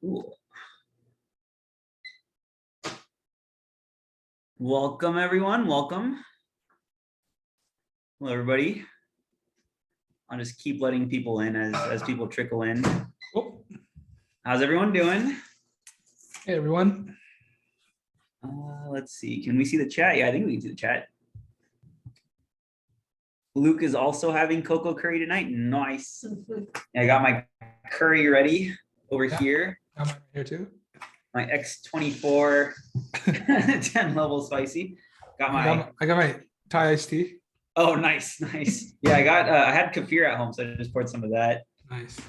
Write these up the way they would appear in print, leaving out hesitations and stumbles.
Cool. Welcome, everyone. Welcome. Hello, everybody. I'll just keep letting people in as people trickle in. Oh. How's everyone doing? Hey, everyone. Let's see. Can we see the chat? Yeah, I think we can see the chat. Luke is also having cocoa curry tonight. Nice. I got my curry ready over here. I'm here too. My X24 10 level spicy. I got my Thai iced tea. Oh, nice, nice. Yeah, I had kefir at home, so I just poured some of that. Nice.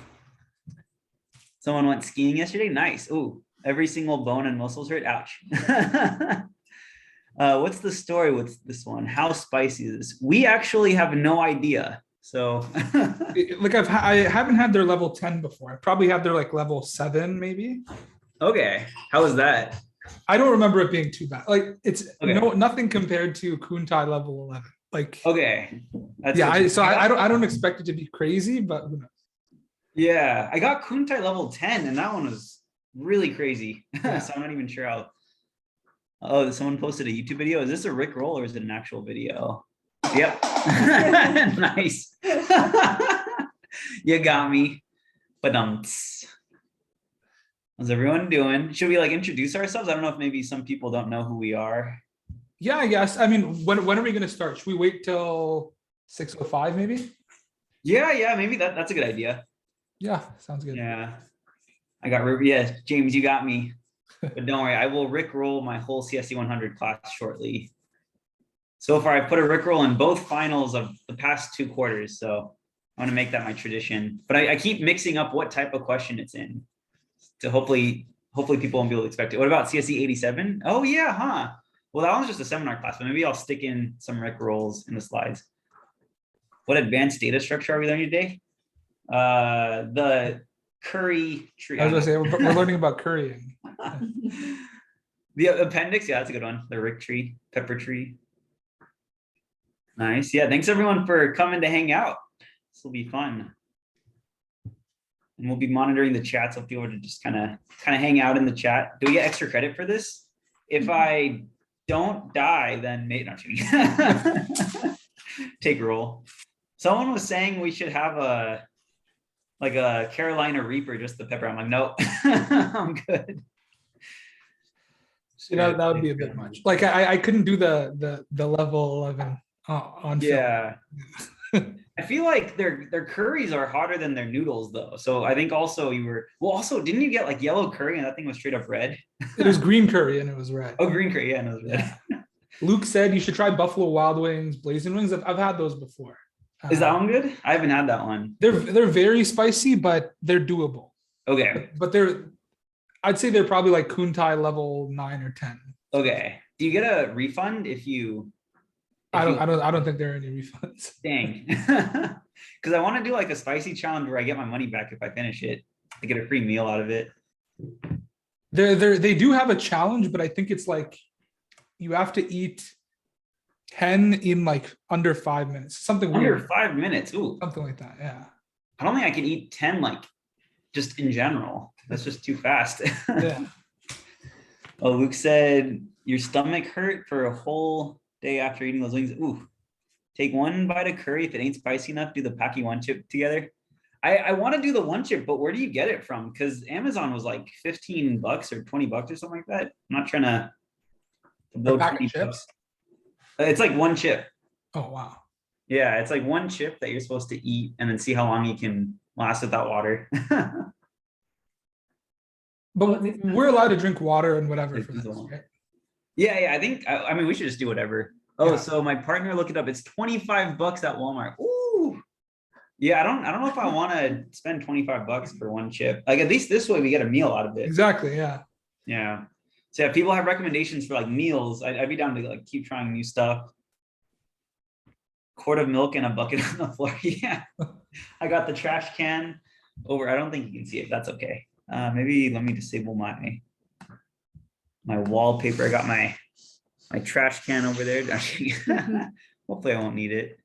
Someone went skiing yesterday. Nice. Ooh, every single bone and muscles hurt. Ouch. What's the story with this one? How spicy is this? We actually have no idea. So like I haven't had their level 10 before. I probably had their like level 7 maybe. Okay. How was that? I don't remember it being too bad. Like it's Okay. nothing compared to Kuntai level 11. Like okay. That's I don't expect it to be crazy, but who knows? Yeah, I got Kuntai level 10 and that one was really crazy. Yeah. So I'm not even sure how. Oh, someone posted a YouTube video. Is this a Rick roll or is it an actual video? Yep. Nice. You got me. But how's everyone doing? Should we like introduce ourselves? I don't know if maybe some people don't know who we are. Yeah, I guess. I mean, when are we going to start? Should we wait till 6:05 maybe? Yeah, maybe that's a good idea. Yeah, sounds good. Yeah. I got James, you got me. But don't worry, I will Rickroll my whole CSC 100 class shortly. So far, I put a Rickroll in both finals of the past 2 quarters. So I want to make that my tradition. But I keep mixing up what type of question it's in. To hopefully people won't be able to expect it. What about CSE 87? Oh yeah, huh? Well, that one's just a seminar class, but maybe I'll stick in some Rickrolls in the slides. What advanced data structure are we learning today? The curry tree. I was gonna say we're learning about currying. The appendix, yeah, that's a good one. The Rick tree, pepper tree. Nice. Yeah, thanks everyone for coming to hang out. This will be fun. And we'll be monitoring the chat, so if you were to just kind of hang out in the chat. Do we get extra credit for this? If I don't die, then maybe not. Take a roll. Someone was saying we should have a Carolina Reaper, just the pepper. I'm like, nope, I'm good. So that would be a bit much. Like I couldn't do the level 11 on yeah. film. I feel like their curries are hotter than their noodles though. So I think also didn't you get like yellow curry and that thing was straight up red? It was green curry and it was red. Oh, green curry, yeah, and it was red. Yeah. Luke said you should try Buffalo Wild Wings, Blazing Wings. I've had those before. Is that one good? I haven't had that one. They're very spicy, but they're doable. Okay. But I'd say they're probably like Kuntai level 9 or 10. Okay. Do you get a refund if you? I don't think there are any refunds. Dang. Because I want to do like a spicy challenge where I get my money back if I finish it. I get a free meal out of it. They do have a challenge, but I think it's like you have to eat 10 in like under 5 minutes. Something under weird. 5 minutes. Ooh. Something like that. Yeah. I don't think I can eat 10 like just in general. That's just too fast. Yeah. Oh, Luke said your stomach hurt for a whole day after eating those wings. Ooh. Take one bite of curry. If it ain't spicy enough, do the Paki one chip together. I want to do the one chip, but where do you get it from? Because Amazon was like $15 or $20 or something like that. I'm not trying to blow 20 chips. It's like one chip. Oh, wow. Yeah, it's like one chip that you're supposed to eat and then see how long you can last without water. But we're allowed to drink water and whatever for this, right? Yeah, I think, I mean, we should just do whatever. Oh, yeah. So my partner looked it up. It's $25 at Walmart. Ooh. Yeah, I don't know if I want to spend $25 for one chip. Like at least this way we get a meal out of it. Exactly, yeah. Yeah. So if people have recommendations for like meals, I'd be down to like keep trying new stuff. Quart of milk and a bucket on the floor. Yeah. I got the trash can over. I don't think you can see it. That's okay. Maybe let me disable my wallpaper. I got my trash can over there. Hopefully I won't need it.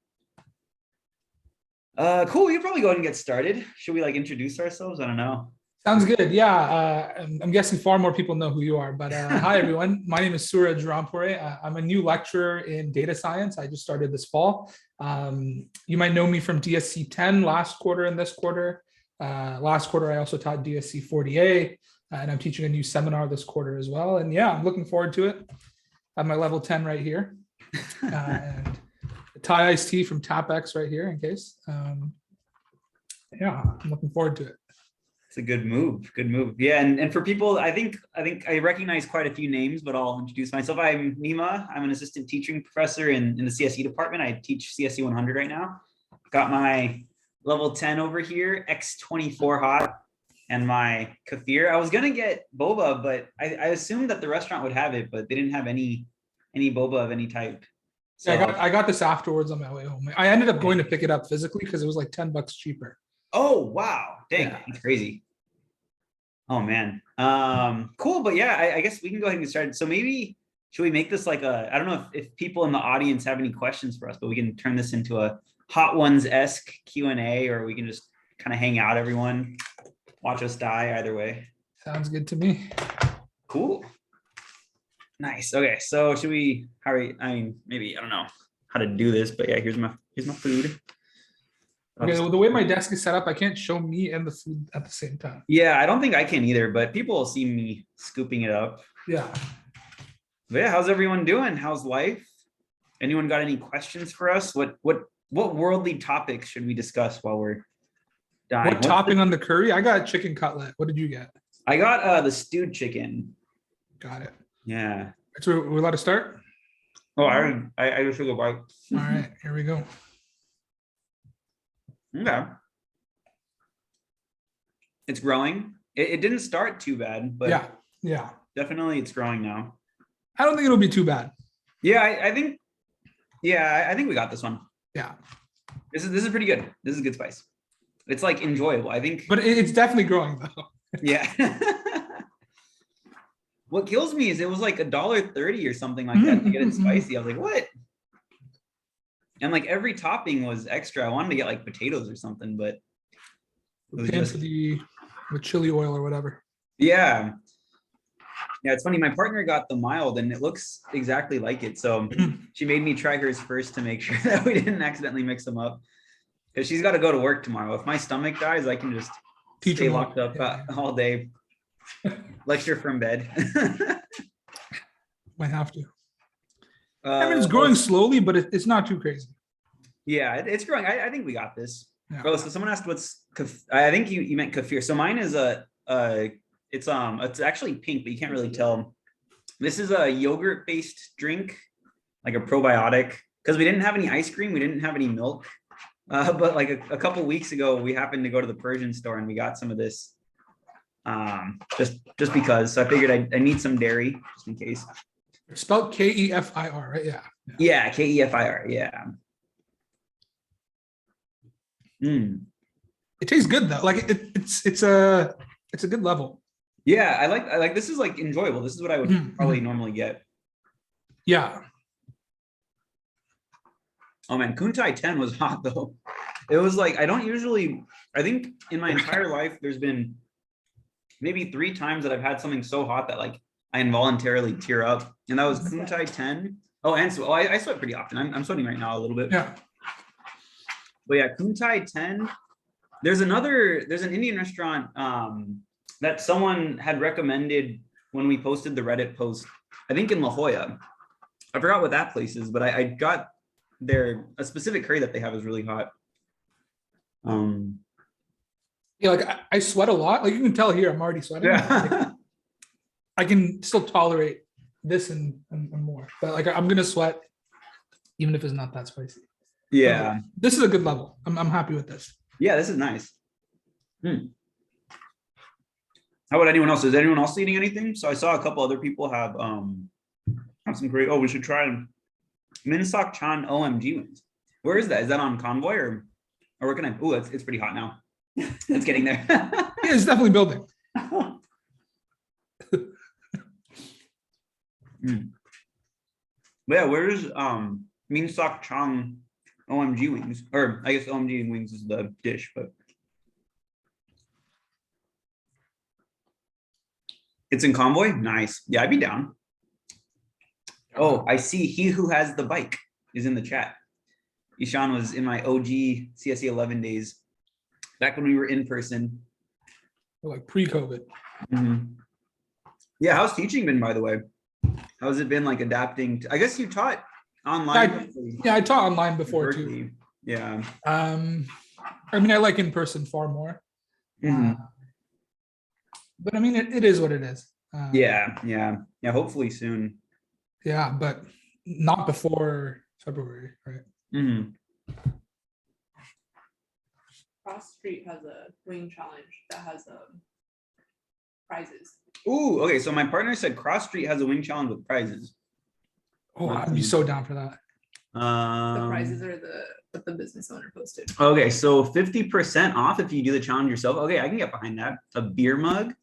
Cool. We can probably go ahead and get started. Should we like introduce ourselves? I don't know. Sounds good. Yeah, I'm guessing far more people know who you are. But hi, everyone. My name is Suraj Rampure. I'm a new lecturer in data science. I just started this fall. You might know me from DSC 10 last quarter and this quarter. Last quarter, I also taught DSC 40A, and I'm teaching a new seminar this quarter as well. And yeah, I'm looking forward to it. I have my level 10 right here. And the Thai iced tea from TapX right here in case. Yeah, I'm looking forward to it. It's a good move. Good move. Yeah, and for people, I think I recognize quite a few names, but I'll introduce myself. I'm Nima. I'm an assistant teaching professor in the CSE department. I teach CSE 100 right now. Got my level 10 over here, X24 hot, and my kefir. I was gonna get boba, but I assumed that the restaurant would have it, but they didn't have any boba of any type. So Yeah, I got this afterwards on my way home. I ended up going to pick it up physically because it was like $10 cheaper. oh wow, dang, Yeah. that's crazy. Oh man. Cool, but yeah, I guess we can go ahead and get started. So maybe should we make this like I don't know if people in the audience have any questions for us, but we can turn this into a Hot Ones-esque Q&A, or we can just kind of hang out, everyone, watch us die, either way. Sounds good to me. Cool. Nice. Okay, so should we, I mean, maybe, I don't know how to do this, but yeah, here's my food. Okay, well, the way my desk is set up, I can't show me and the food at the same time. Yeah, I don't think I can either, but people will see me scooping it up. Yeah. But yeah, how's everyone doing? How's life? Anyone got any questions for us? What worldly topics should we discuss while we're dying? What topping on the curry? I got chicken cutlet. What did you get? I got the stewed chicken. Got it. Yeah. So we're allowed to start? Oh, I just took a bite. All right, here we go. Okay. It's growing. It didn't start too bad, but yeah, definitely it's growing now. I don't think it'll be too bad. Yeah, I think we got this one. Yeah. This is pretty good. This is good spice. It's like enjoyable, I think. But it's definitely growing though. Yeah. What kills me is it was like $1.30 or something like that to get it spicy. I was like, what? And like every topping was extra. I wanted to get like potatoes or something, but We're paying for the chili oil or whatever. Yeah. Yeah, it's funny. My partner got the mild and it looks exactly like it. So she made me try hers first to make sure that we didn't accidentally mix them up. Because she's got to go to work tomorrow. If my stomach dies, I can just stay locked up all day. Lecture from bed. Might have to. I mean, it's growing slowly, but it's not too crazy. Yeah, it's growing. I think we got this. Yeah. Oh, so someone asked what's I think you meant kefir. So mine is it's actually pink, but you can't really tell. This is a yogurt-based drink, like a probiotic. Because we didn't have any ice cream, we didn't have any milk. But like a couple weeks ago, we happened to go to the Persian store and we got some of this. Just because. So I figured I need some dairy just in case. It's spelled Kefir, right? Yeah. Yeah, Kefir. Yeah. It tastes good though. Like it's a good level. Yeah, I like this is like enjoyable. This is what I would probably normally get. Yeah. Oh man, Kuntai 10 was hot though. It was like I think in my entire life there's been maybe 3 times that I've had something so hot that like I involuntarily tear up, and that was Kuntai 10. Oh, and so I sweat pretty often. I'm sweating right now a little bit. Yeah. But yeah, Kuntai 10. There's an Indian restaurant that someone had recommended when we posted the Reddit post, I think in La Jolla. I forgot what that place is, but I got a specific curry that they have is really hot. Yeah, like I sweat a lot. Like you can tell here, I'm already sweating. Yeah. Like, I can still tolerate this and more, but like I'm gonna sweat even if it's not that spicy. Yeah. This is a good level. I'm happy with this. Yeah, this is nice. How about anyone else? Is anyone else eating anything? So I saw a couple other people have some great. Oh, we should try Minsak Chan OMG wings. Where is that? Is that on Convoy or where can I? Oh, it's pretty hot now. It's getting there. Yeah, it's definitely building. Yeah, where's Minsak Chang OMG wings? Or I guess OMG wings is the dish, but It's in Convoy? Nice. Yeah, I'd be down. Oh, I see. He who has the bike is in the chat. Ishan was in my OG CSE 11 days, back when we were in person. Like pre-COVID. Mhm. Yeah, how's teaching been, by the way? How's it been like adapting I guess you taught online. Yeah, I taught online before Berkeley. too. Yeah. I mean, I like in person far more. Mhm. But I mean, it is what it is. Yeah. Hopefully soon. Yeah, but not before February, right? Mhm. Cross Street has a wing challenge that has prizes. Ooh, okay. So my partner said Cross Street has a wing challenge with prizes. Oh, I'd be so down for that. The prizes are what the business owner posted. Okay, so 50% off if you do the challenge yourself. Okay, I can get behind that. A beer mug,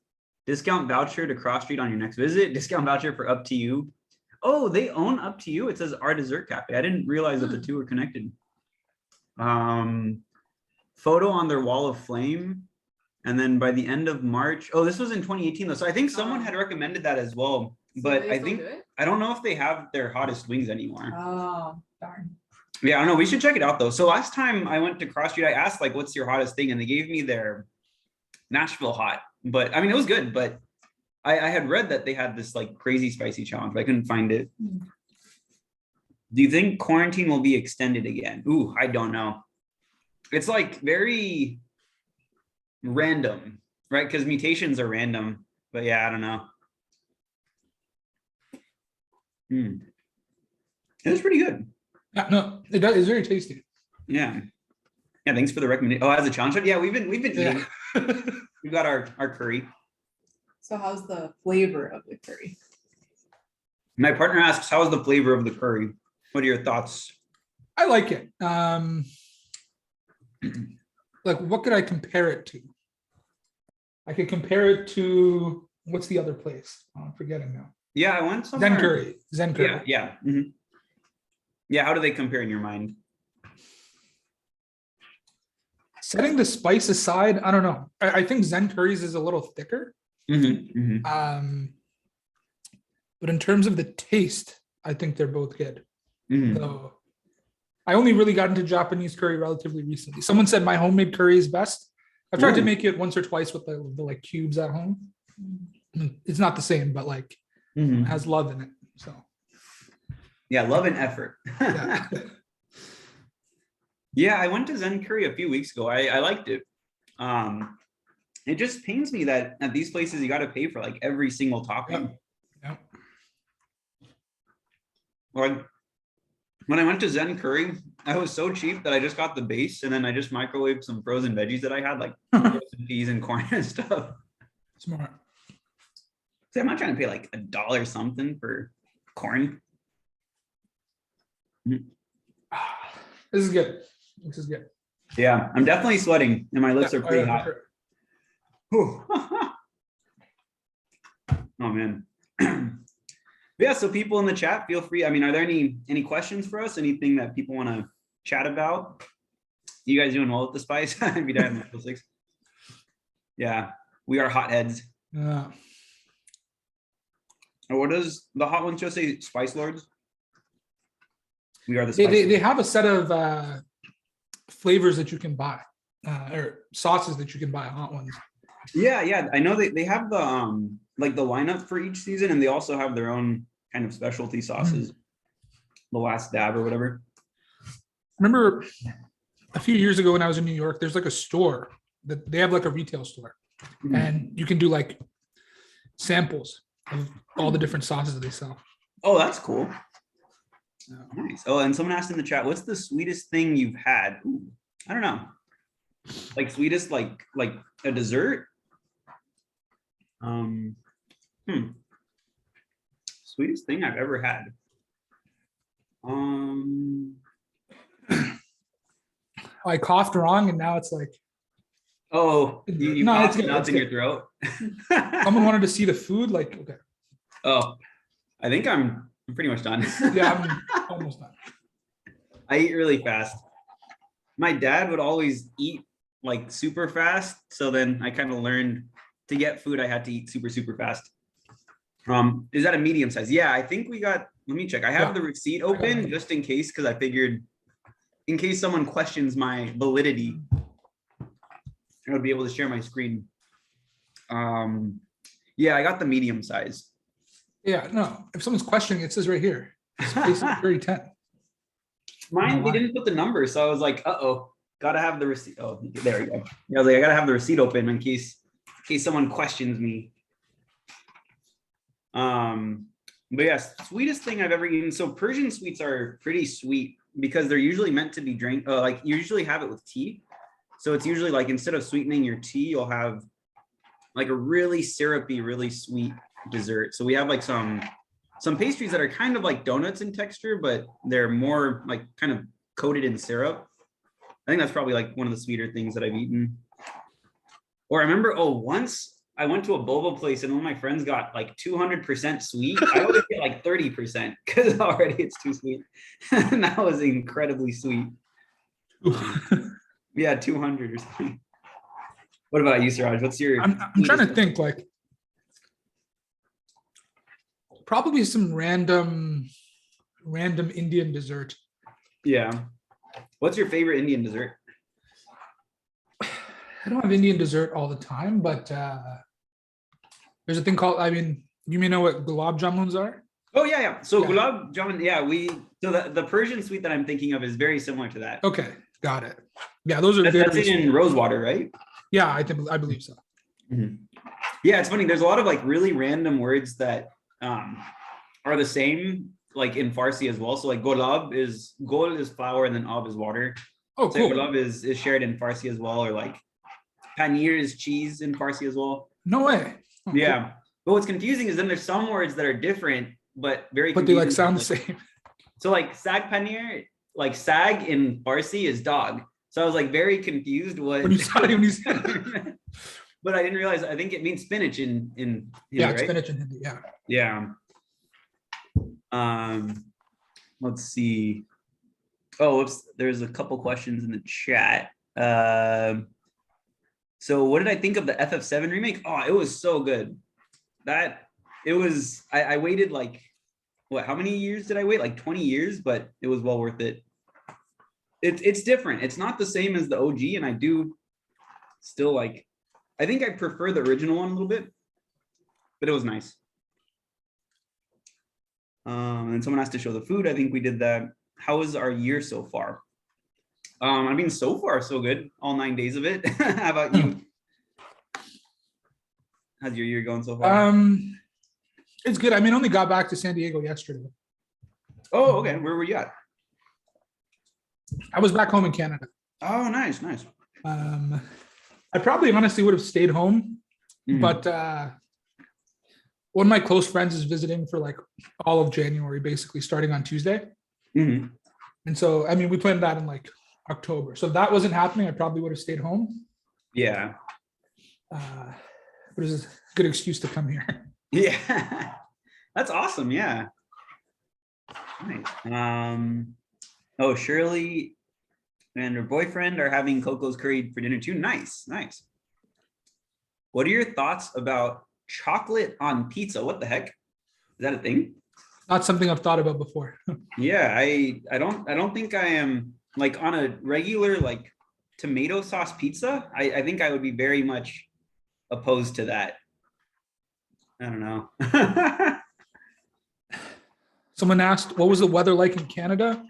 discount voucher to Cross Street on your next visit, discount voucher for Up to You. Oh, they own Up to You. It says Our Dessert Cafe. I didn't realize that the two were connected. Photo on their wall of flame. And then by the end of March, oh, this was in 2018 though. So I think someone had recommended that as well. But I think, I don't know if they have their hottest wings anymore. Oh, darn. Yeah, I don't know. We should check it out though. So last time I went to Cross Street, I asked like, what's your hottest thing? And they gave me their Nashville hot. But I mean, it was good, but I had read that they had this like crazy spicy challenge, but I couldn't find it. Do you think quarantine will be extended again? Ooh, I don't know. It's like very random, right? Because mutations are random. But yeah, I don't know. It was pretty good. Yeah, no, it does. It's very tasty. Yeah. Yeah, thanks for the recommendation. Oh, as a challenge, yeah, we've been eating. We've got our curry. So how's the flavor of the curry? My partner asks, how's the flavor of the curry? What are your thoughts? I like it. Like, what could I compare it to? I could compare it to, what's the other place? Oh, I'm forgetting now. Yeah, I went somewhere. Zen curry. Yeah. Mm-hmm. Yeah, how do they compare in your mind? Setting the spice aside, I don't know. I think Zen curries is a little thicker. Mm-hmm. Mm-hmm. But in terms of the taste, I think they're both good. Mm-hmm. So I only really got into Japanese curry relatively recently. Someone said my homemade curry is best. I've tried to make it once or twice with the like cubes at home. It's not the same, but like it has love in it. So yeah, love and effort. yeah. Yeah, I went to Zen Curry a few weeks ago. I liked it. It just pains me that at these places you got to pay for like every single topping. Yep. Like when I went to Zen Curry, I was so cheap that I just got the base and then I just microwaved some frozen veggies that I had, like peas and corn and stuff. Smart. See, I'm not trying to pay like $1 something for corn. This is good. This is good. Yeah, I'm definitely sweating and my lips are pretty hot. Sure. Oh man. Yeah, so people in the chat, feel free. I mean, are there any questions for us? Anything that people want to chat about? You guys doing well with the spice? Be dying in 6. Yeah, we are hotheads. Yeah. Or what does the hot ones just say? Spice Lords? We are the They, spice they have a set of flavors that you can buy, or sauces that you can buy, hot ones. Yeah. I know they have the like the lineup for each season, and they also have their own kind of specialty sauces. The last dab or whatever. Remember a few years ago when I was in New York, there's like a store that they have like a retail store, and you can do like samples of all the different sauces that they sell. Oh, that's cool. Nice. Oh, and someone asked in the chat, what's the sweetest thing you've had? Ooh, I don't know. Like sweetest, like a dessert? Sweetest thing I've ever had. I coughed wrong, and now it's like. Oh, you No, coughed it's good, and now it's it's in your good. throat. Someone wanted to see the food, like, okay. Oh, I think I'm pretty much done. Yeah, I'm almost done. I eat really fast. My dad would always eat like super fast. So then I kind of learned to get food, I had to eat super, super fast. Is that a medium size? Yeah, I think we got, let me check. I have the receipt open just in case, because I figured in case someone questions my validity, I would be able to share my screen. Yeah, I got the medium size. Yeah, no, if someone's questioning, it says right here. Space 3010. Mine, they didn't put the number, so I was like, uh-oh, gotta have the receipt. Oh, there we go. Yeah, I was like, I gotta have the receipt open in case someone questions me. But yes, sweetest thing I've ever eaten. So Persian sweets are pretty sweet because they're usually meant to be like you usually have it with tea. So it's usually like instead of sweetening your tea, you'll have like a really syrupy, really sweet dessert. So we have like some pastries that are kind of like donuts in texture, but they're more like kind of coated in syrup. I think that's probably like one of the sweeter things that I've eaten. Or I remember, once I went to a boba place and one of my friends got like 200% sweet. I always get like 30% because already it's too sweet. And that was incredibly sweet. Yeah, 200 or something. What about you, Suraj? What's your? I'm trying to think, like, probably some random Indian dessert. Yeah. What's your favorite Indian dessert? I don't have Indian dessert all the time, but there's a thing called, I mean, you may know what gulab jamuns are. Oh yeah. So Yeah. gulab jamun, yeah, so the Persian sweet that I'm thinking of is very similar to that. Okay, got it. Yeah, those are That's very in rose water, right? Yeah, I believe so. Mm-hmm. Yeah, it's funny. There's a lot of like really random words that are the same like in Farsi as well. So like gol is flour and then ab is water. Oh, So cool. gulab is shared in Farsi as well, or like paneer is cheese in Farsi as well. No way. Oh, Yeah. cool. But what's confusing is then there's some words that are different, but very But they like confusing. sound the same. So like sag paneer, like sag in Farsi is dog. So I was like very confused When you said but I didn't realize, I think it means spinach in Hindi, yeah, right? spinach and Hindi, yeah. Yeah. Let's see. Oh, whoops, there's a couple questions in the chat. So what did I think of the FF7 remake? Oh, it was so good. I waited like, what, how many years did I wait? Like 20 years, but it was well worth it. It's different. It's not the same as the OG, and I do still like, I think I prefer the original one a little bit, but it was nice. And someone has to show the food. I think we did that. How was our year so far? I mean, so far so good. All 9 days of it. How about you? How's your year going so far? It's good. I mean, I only got back to San Diego yesterday. Oh, okay. Where were you at? I was back home in Canada. Oh, nice. I probably honestly would have stayed home, but one of my close friends is visiting for like all of January, basically starting on Tuesday. And so, I mean, we planned that in like October. So if that wasn't happening, I probably would have stayed home. Yeah. But it was a good excuse to come here. Yeah. That's awesome. Yeah. Nice. Oh, Shirley and her boyfriend are having Coco's curry for dinner too. Nice. What are your thoughts about chocolate on pizza? What the heck? Is that a thing? Not something I've thought about before. Yeah, I don't think I am like on a regular like tomato sauce pizza. I think I would be very much opposed to that. I don't know. Someone asked, what was the weather like in Canada?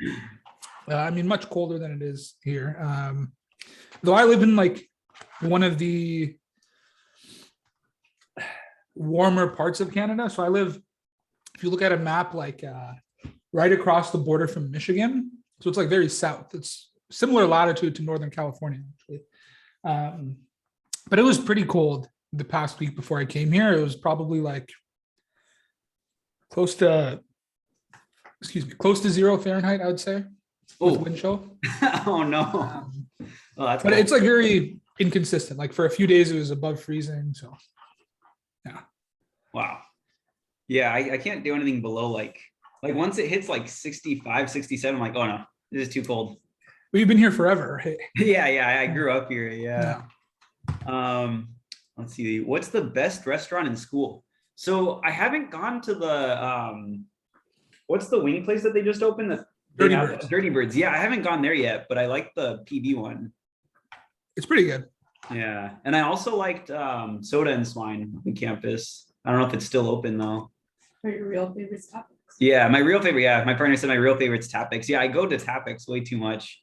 I mean, much colder than it is here. Though I live in like one of the warmer parts of Canada. So I live, if you look at a map, like right across the border from Michigan. So it's like very south. It's similar latitude to Northern California, actually. But it was pretty cold the past week before I came here. It was probably like close to 0 Fahrenheit, I would say, with wind chill. Oh no. That's but cool. It's like very inconsistent. Like for a few days, it was above freezing. So yeah. Wow. Yeah, I can't do anything below like once it hits like 65, 67, I'm like, oh no, this is too cold. Well, you've been here forever, right? Yeah, I grew up here. Yeah. Let's see. What's the best restaurant in school? So I haven't gone to the what's the wing place that they just opened? Dirty Birds. Dirty Birds. Yeah, I haven't gone there yet, but I like the PB one. It's pretty good. Yeah, and I also liked Soda and Swine on campus. I don't know if it's still open though. Are your real favorite topics? Yeah, my real favorite. Yeah, my partner said my real favorite's Tapix. Yeah, I go to Tapix way too much.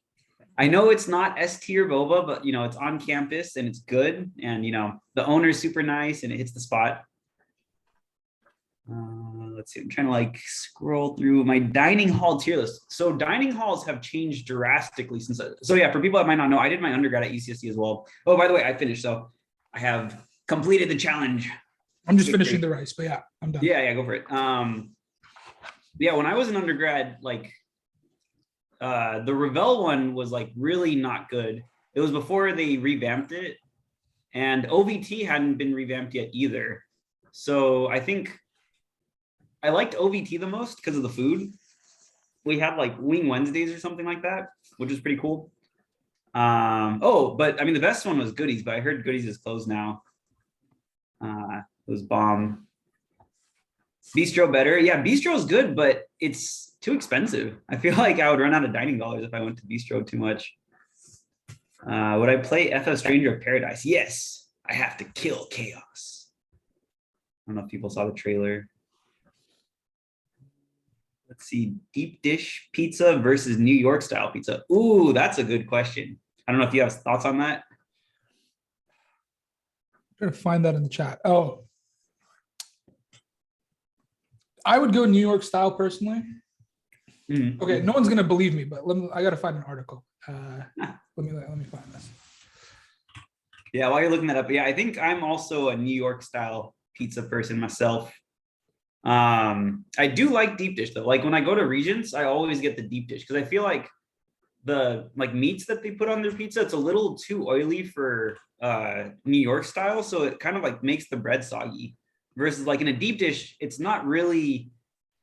I know it's not S tier boba, but it's on campus and it's good, and the owner's super nice and it hits the spot. Let's see. I'm trying to like scroll through my dining hall tier list. So dining halls have changed drastically since. So yeah, for people that might not know, I did my undergrad at UCSC as well. Oh, by the way, I finished, so I have completed the challenge. I'm just finishing the rice, but yeah, I'm done. Yeah, go for it. Yeah, when I was an undergrad, like the Revell one was like really not good. It was before they revamped it, and OVT hadn't been revamped yet either. So I think I liked OVT the most because of the food. We had like Wing Wednesdays or something like that, which was pretty cool. But I mean, the best one was Goodies, but I heard Goodies is closed now. It was bomb. Bistro better. Yeah, Bistro is good, but it's too expensive. I feel like I would run out of dining dollars if I went to Bistro too much. Would I play FF Stranger of Paradise? Yes, I have to kill chaos. I don't know if people saw the trailer. Let's see, deep dish pizza versus New York style pizza. Ooh, that's a good question. I don't know if you have thoughts on that. I'm gonna find that in the chat. Oh, I would go New York style personally. Mm-hmm. Okay, no one's gonna believe me, but I gotta find an article. Let me find this. Yeah, while you're looking that up, yeah, I think I'm also a New York style pizza person myself. I do like deep dish though. Like when I go to Regents, I always get the deep dish because I feel like the meats that they put on their pizza, it's a little too oily for New York style, so it kind of like makes the bread soggy. Versus like in a deep dish, it's not really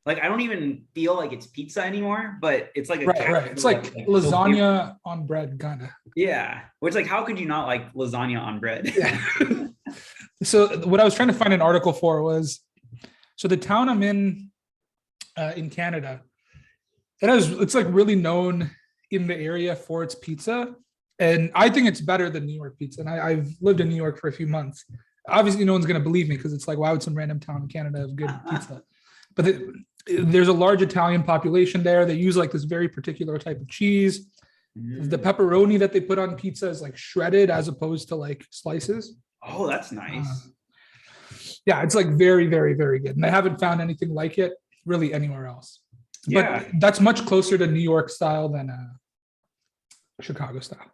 like I don't even feel like it's pizza anymore, but it's like a right. It's like lasagna on bread, kind of. Yeah, which like how could you not like lasagna on bread? Yeah. So what I was trying to find an article for was, so the town I'm in Canada, it's like really known in the area for its pizza, and I think it's better than New York pizza. And I've lived in New York for a few months. Obviously, no one's going to believe me because it's like, why would some random town in Canada have good pizza? But there's a large Italian population there. They use like this very particular type of cheese. The pepperoni that they put on pizza is like shredded as opposed to like slices. Oh, that's nice. Yeah, it's like very, very, very good. And I haven't found anything like it really anywhere else. Yeah. But that's much closer to New York style than Chicago style.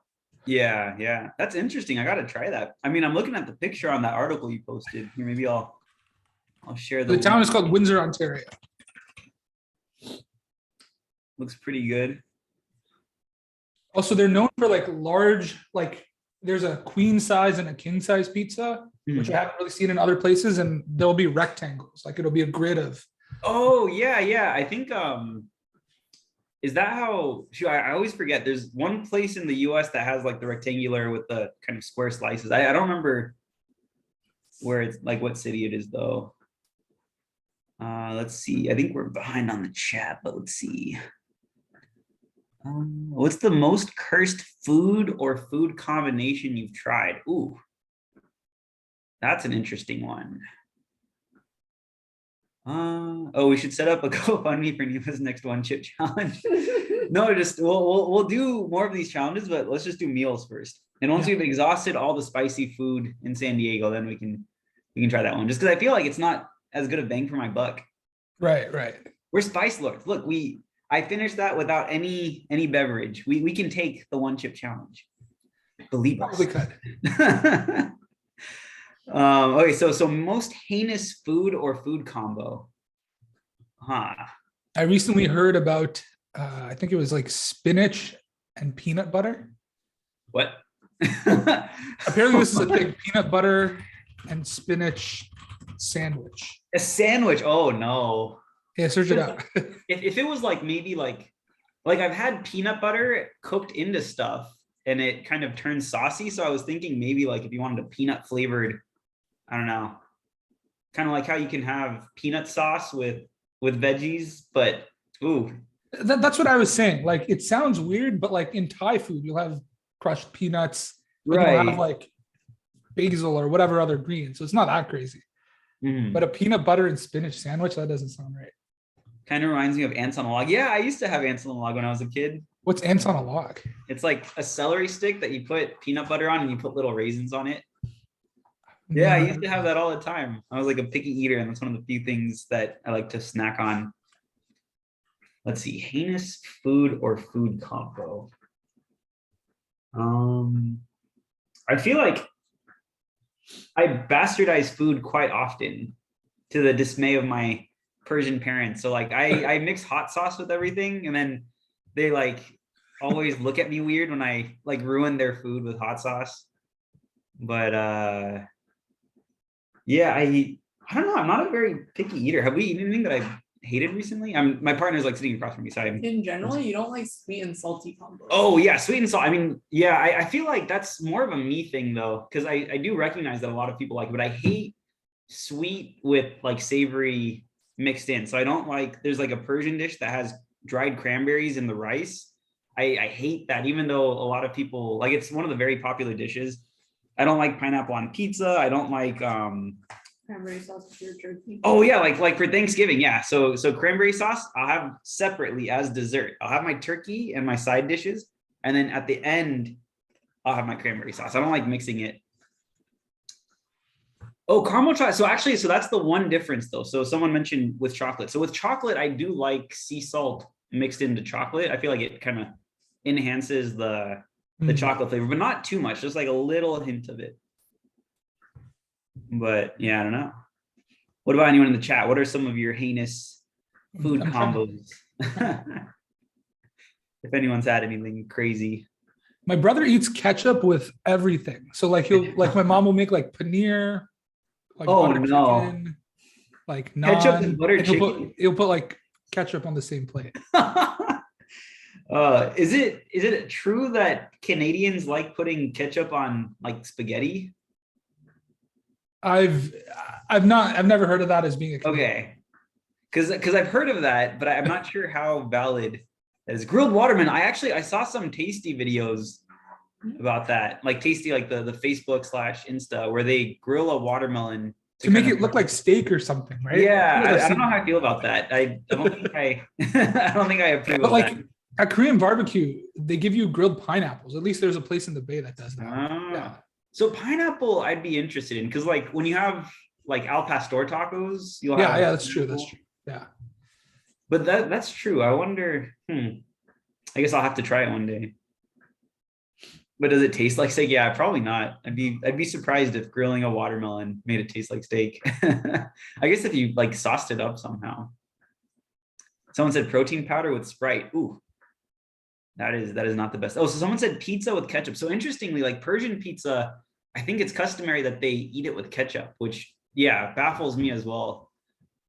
Yeah. That's interesting. I got to try that. I mean, I'm looking at the picture on that article you posted. Here, maybe I'll share the town is called Windsor, Ontario. Looks pretty good. Also, they're known for like large, like there's a queen size and a king size pizza, which I haven't really seen in other places. And there'll be rectangles, like it'll be a grid of. Oh, yeah. I think, is that how, I always forget. There's one place in the US that has like the rectangular with the kind of square slices. I don't remember where it's like, what city it is though. Let's see. I think we're behind on the chat, but let's see. What's the most cursed food or food combination you've tried? Ooh, that's an interesting one. We should set up a GoFundMe for Nima's next one chip challenge. No, just we'll do more of these challenges, but let's just do meals first. And once we've exhausted all the spicy food in San Diego, then we can try that one. Just because I feel like it's not as good a bang for my buck. Right. We're spice lords. Look, I finished that without any beverage. We can take the one chip challenge. Believe us. Probably could. Okay, so most heinous food or food combo. I recently heard about I think it was like spinach and peanut butter. What? Apparently this is a big peanut butter and spinach sandwich. A sandwich. Oh no. Yeah, search it out. if it was like maybe like I've had peanut butter cooked into stuff and it kind of turns saucy. So I was thinking maybe like if you wanted a peanut flavored, I don't know, kind of like how you can have peanut sauce with veggies, but ooh, That's what I was saying. Like, it sounds weird, but like in Thai food, you'll have crushed peanuts, and you'll have right. like basil or whatever other green. So it's not that crazy. Mhm. But a peanut butter and spinach sandwich, that doesn't sound right. Kind of reminds me of ants on a log. Yeah, I used to have ants on a log when I was a kid. What's ants on a log? It's like a celery stick that you put peanut butter on and you put little raisins on it. Yeah, I used to have that all the time. I was like a picky eater, and that's one of the few things that I like to snack on. Let's see, heinous food or food combo. I feel like I bastardize food quite often to the dismay of my Persian parents. So like I mix hot sauce with everything, and then they like always look at me weird when I like ruin their food with hot sauce. But yeah, I don't know. I'm not a very picky eater. Have we eaten anything that I hated recently? My partner's like sitting across from me, so In general, you don't like sweet and salty combos. Oh yeah, sweet and salt. I mean, yeah, I feel like that's more of a me thing though, because I do recognize that a lot of people like it, but I hate sweet with like savory mixed in. So I don't like, there's like a Persian dish that has dried cranberries in the rice. I hate that, even though a lot of people like, it's one of the very popular dishes. I don't like pineapple on pizza. I don't like Cranberry sauce with your jerky. oh yeah, like for Thanksgiving, yeah. So cranberry sauce I'll have separately as dessert. I'll have my turkey and my side dishes, and then at the end I'll have my cranberry sauce. I don't like mixing it. Oh, caramel chocolate. So actually, so that's the one difference though. So someone mentioned with chocolate. So with chocolate, I do like sea salt mixed into chocolate. I feel like it kind of enhances the chocolate flavor, but not too much, just like a little hint of it. But yeah, I don't know. What about anyone in the chat? What are some of your heinous food combos? If anyone's had anything crazy. My brother eats ketchup with everything. So like like my mom will make like paneer, like butter chicken, like naan, ketchup and butter and chicken. He'll put like ketchup on the same plate. Is it true that Canadians like putting ketchup on like spaghetti? I've never heard of that as being a Canadian. Okay, because I've heard of that, but I'm not sure how valid that is. Grilled watermelon. I saw some tasty videos about that, like tasty, like the Facebook / Insta, where they grill a watermelon to make it look like steak or something, right? Yeah, I don't know how I feel about that. I don't think I don't think I approve of like that. at Korean barbecue, they give you grilled pineapples. At least there's a place in the Bay that does that. Yeah. So pineapple I'd be interested in, because like when you have like al pastor tacos, you'll have that's true. That's true. Yeah. But that's true. I wonder, I guess I'll have to try it one day. But does it taste like steak? Yeah, probably not. I'd be surprised if grilling a watermelon made it taste like steak. I guess if you like sauced it up somehow. Someone said protein powder with Sprite. Ooh, that is not the best. Oh, so someone said pizza with ketchup. So interestingly, like Persian pizza, I think it's customary that they eat it with ketchup, which yeah, baffles me as well.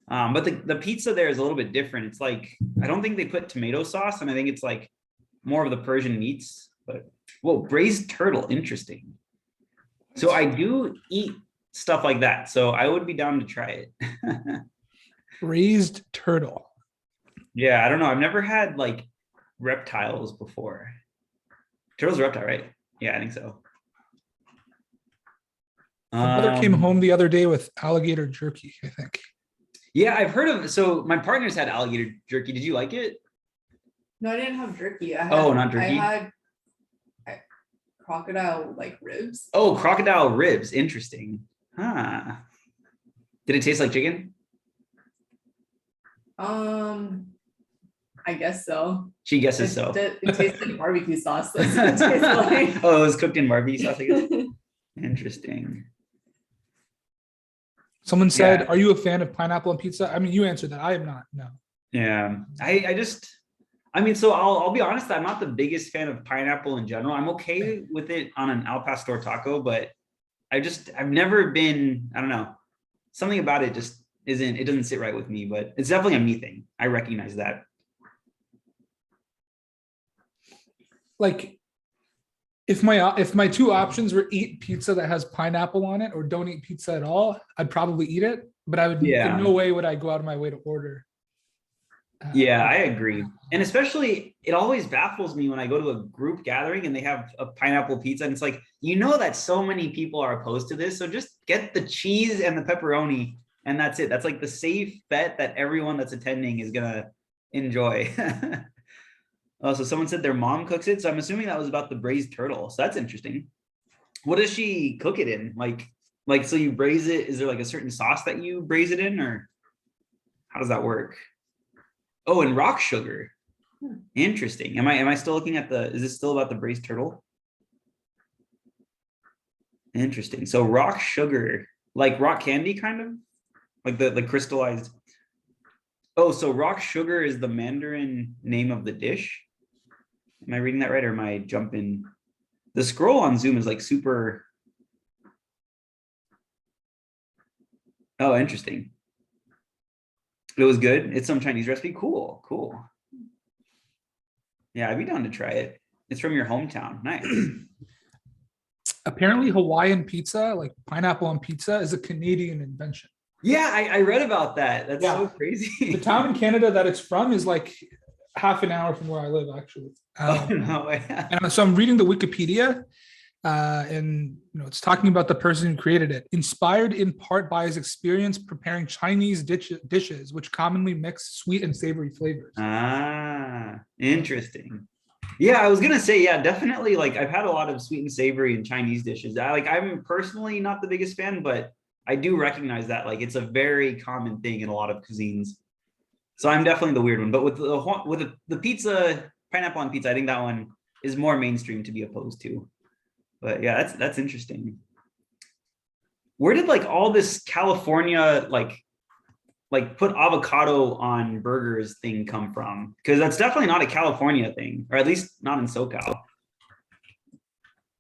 But the pizza there is a little bit different. It's like, I don't think they put tomato sauce, and I think it's like more of the Persian meats. But whoa, braised turtle, interesting. So I do eat stuff like that, so I would be down to try it. Braised turtle. Yeah, I don't know. I've never had like reptiles before. Turtle's a reptile, right? Yeah, I think so. My brother came home the other day with alligator jerky, I think. Yeah, I've heard of. So my partner's had alligator jerky. Did you like it? No, I didn't have jerky. Not jerky. I had crocodile like ribs. Oh, crocodile ribs. Interesting. Huh. Did it taste like chicken? I guess so. She guesses so. It tastes like barbecue sauce. That's what it tastes like. Oh, it was cooked in barbecue sauce, I guess. Interesting. Someone said, "Are you a fan of pineapple on pizza?" I mean, you answered that. I am not. No. Yeah, I mean, so I'll be honest. I'm not the biggest fan of pineapple in general. I'm okay with it on an al pastor taco, but I've never been. I don't know. Something about it just isn't. It doesn't sit right with me. But it's definitely a me thing. I recognize that. Like, if my two options were eat pizza that has pineapple on it or don't eat pizza at all, I'd probably eat it. but I would Yeah. in no way would I go out of my way to order. Yeah, I agree. And especially, it always baffles me when I go to a group gathering and they have a pineapple pizza. And it's like, you know that so many people are opposed to this. So just get the cheese and the pepperoni. And that's it. That's like the safe bet that everyone that's attending is going to enjoy. Oh, so someone said their mom cooks it. So I'm assuming that was about the braised turtle. So that's interesting. What does she cook it in? Like, so you braise it. Is there like a certain sauce that you braise it in, or how does that work? Oh, and rock sugar. Interesting. Am I still looking at is this still about the braised turtle? Interesting. So rock sugar, like rock candy, kind of like the crystallized. Oh, so rock sugar is the Mandarin name of the dish. Am I reading that right, or am I jumping? The scroll on Zoom is like super. Oh, interesting. It was good. It's some Chinese recipe. Cool, cool. Yeah, I'd be down to try it. It's from your hometown. Nice. Apparently, Hawaiian pizza, like pineapple on pizza, is a Canadian invention. Yeah, I read about that. That's so crazy. The town in Canada that it's from is like half an hour from where I live, actually. Oh, no way. And so I'm reading the Wikipedia, and it's talking about the person who created it. Inspired in part by his experience preparing Chinese dishes, which commonly mix sweet and savory flavors. Ah, interesting. Yeah, I was gonna say, yeah, definitely. Like, I've had a lot of sweet and savory and Chinese dishes. I'm personally not the biggest fan, but I do recognize that like it's a very common thing in a lot of cuisines. So I'm definitely the weird one. But with the pizza, pineapple on pizza, I think that one is more mainstream to be opposed to. But yeah, that's interesting. Where did like all this California like put avocado on burgers thing come from? Because that's definitely not a California thing, or at least not in SoCal.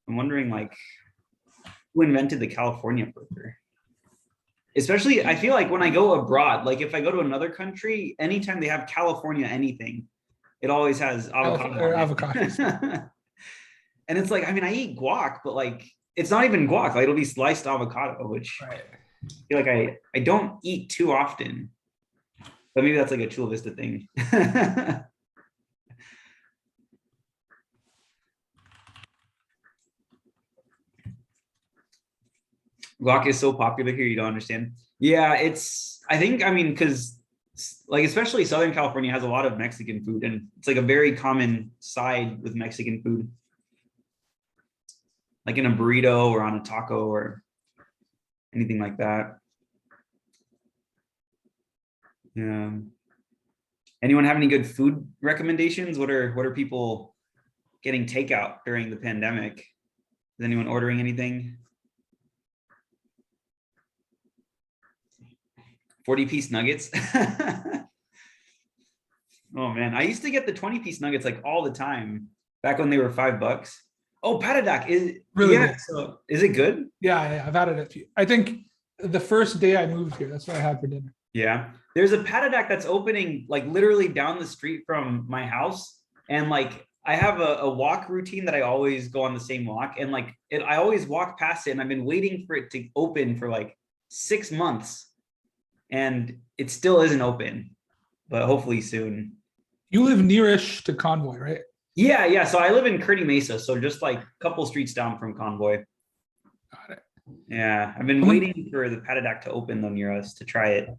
I'm wondering like who invented the California burger? Especially, I feel like when I go abroad, like if I go to another country, anytime they have California anything, it always has avocado. Avocado. And it's like, I mean, I eat guac, but like it's not even guac. Like it'll be sliced avocado, which Right. I feel like I don't eat too often. But maybe that's like a Chula Vista thing. Guac is so popular here, you don't understand. Yeah, I mean, because like especially Southern California has a lot of Mexican food, and it's like a very common side with Mexican food. Like in a burrito or on a taco or anything like that. Yeah. Anyone have any good food recommendations? What are people getting takeout during the pandemic? Is anyone ordering anything? 40-piece nuggets. Oh man, I used to get the 20-piece nuggets like all the time back when they were $5. Oh, patadak is Really yeah. good. So is it good? Yeah, I've had it a few. I think the first day I moved here, that's what I had for dinner. Yeah, there's a patadak that's opening like literally down the street from my house, and like I have a walk routine that I always go on the same walk, and like I always walk past it, and I've been waiting for it to open for like 6 months, and it still isn't open, but hopefully soon. You live nearish to Convoy, right? Yeah. So I live in Kearny Mesa, so just like a couple streets down from Convoy. Got it. Yeah, I've been waiting for the patadak to open though near us to try it.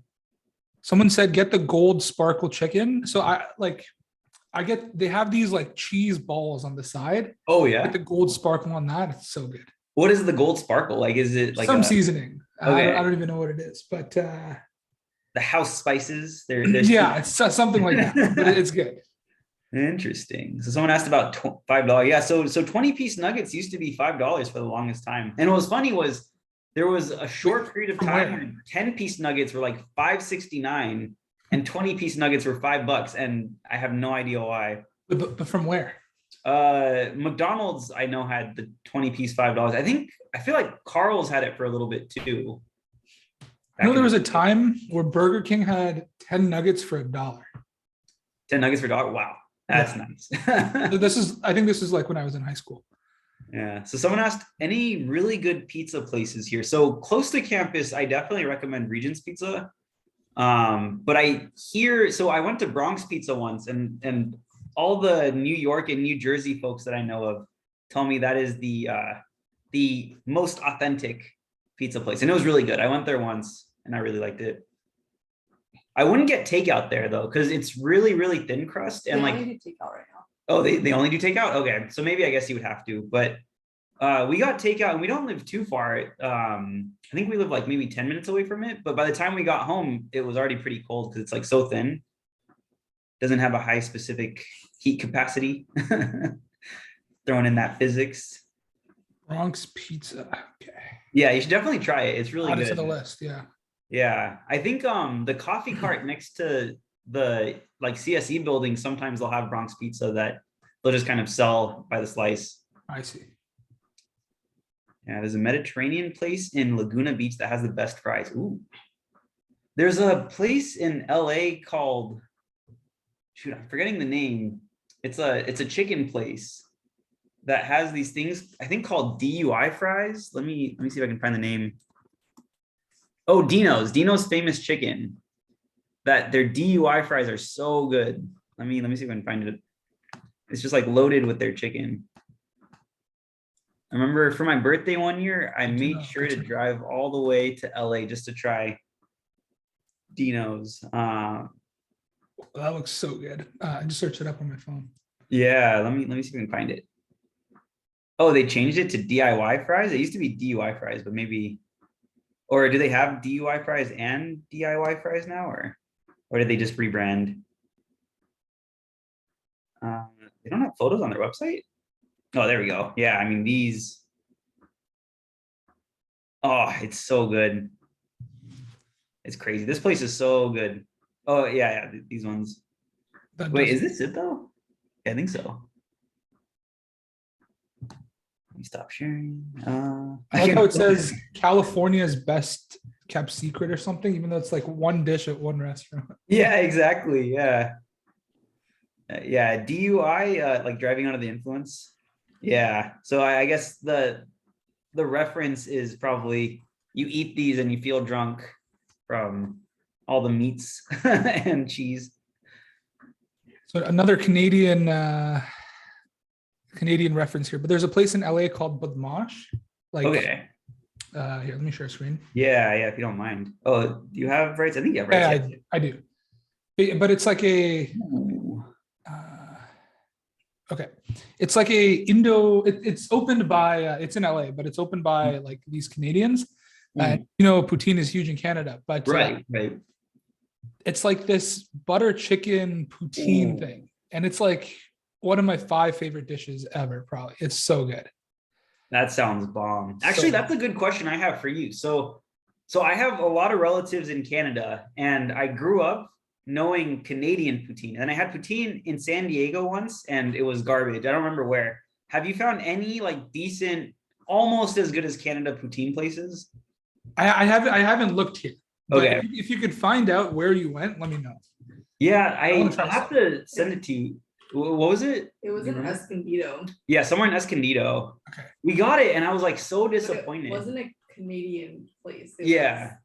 Someone said get the gold sparkle chicken. So they have these like cheese balls on the side. Oh yeah. With the gold sparkle on that. It's so good. What is the gold sparkle? Like, is it like some seasoning? Okay. I don't even know what it is, but the house spices. Yeah, it's something like that, but it's good. Interesting. So someone asked about $5. Yeah, so 20-piece nuggets used to be $5 for the longest time. And what was funny was there was a short period of time when 10-piece nuggets were like $5.69 and 20-piece nuggets were $5, and I have no idea why. But from where? McDonald's I know had the 20-piece $5. I feel like Carl's had it for a little bit too. I know there was a time where Burger King had 10 nuggets for $1. 10 nuggets for $1. Wow. That's nice. I think this is like when I was in high school. Yeah. So someone asked any really good pizza places here. So close to campus, I definitely recommend Regent's Pizza. But I went to Bronx Pizza once, and all the New York and New Jersey folks that I know of tell me that is the most authentic pizza place, and it was really good. I went there once and I really liked it. I wouldn't get takeout there though, because it's really, really thin crust and They like, only do takeout right now. oh, they only do takeout? Okay. So maybe I guess you would have to, but we got takeout and we don't live too far. I think we live like maybe 10 minutes away from it, but by the time we got home, it was already pretty cold because it's like so thin. Doesn't have a high specific heat capacity. Throwing in that physics. Bronx Pizza. Okay. Yeah, you should definitely try it. It's really Add it good. to the list. Yeah. Yeah, I think the coffee cart next to the like CSE building, sometimes they'll have Bronx Pizza that they'll just kind of sell by the slice. I see. Yeah, there's a Mediterranean place in Laguna Beach that has the best fries. Ooh. There's a place in LA called, shoot, I'm forgetting the name. It's a chicken place that has these things, I think called DUI fries. Let me see if I can find the name. Oh, Dino's Famous Chicken. That their DUI fries are so good. Let me see if I can find it. It's just like loaded with their chicken. I remember for my birthday one year, I made sure to drive all the way to LA just to try Dino's. That looks so good. I just searched it up on my phone. Yeah, let me see if I can find it. Oh, they changed it to DIY fries. It used to be DUI fries, but maybe, or do they have DUI fries and DIY fries now, or did they just rebrand? They don't have photos on their website. Oh, there we go. Yeah, I mean these. Oh, it's so good. It's crazy. This place is so good. Oh yeah, these ones. Wait, is this it though? Yeah, I think so. Let me stop sharing. I like how it says California's best kept secret or something, even though it's like one dish at one restaurant. Yeah, exactly. Yeah. Yeah, DUI, like driving under the influence. Yeah. So I guess the reference is probably you eat these and you feel drunk from all the meats and cheese. So another Canadian reference here, but there's a place in LA called Badmaash. Like, okay. Here, let me share a screen. Yeah, if you don't mind. Oh, do you have rights? I think you have rights. Yeah, I do. But it's like a okay. It's like a it's opened by it's in LA, but it's opened by like these Canadians. And poutine is huge in Canada, but right. It's like this butter chicken poutine thing. And it's like one of my 5 favorite dishes ever, probably. It's so good. That sounds bomb. Actually, that's a good question I have for you. So I have a lot of relatives in Canada, and I grew up knowing Canadian poutine. And I had poutine in San Diego once, and it was garbage. I don't remember where. Have you found any like decent, almost as good as Canada poutine places? I haven't looked here. But okay. If you could find out where you went, let me know. Yeah, I have to send it to you. What was it? It was in Escondido. Yeah, somewhere in Escondido. Okay. We got it, and I was like so disappointed. It wasn't a Canadian place. It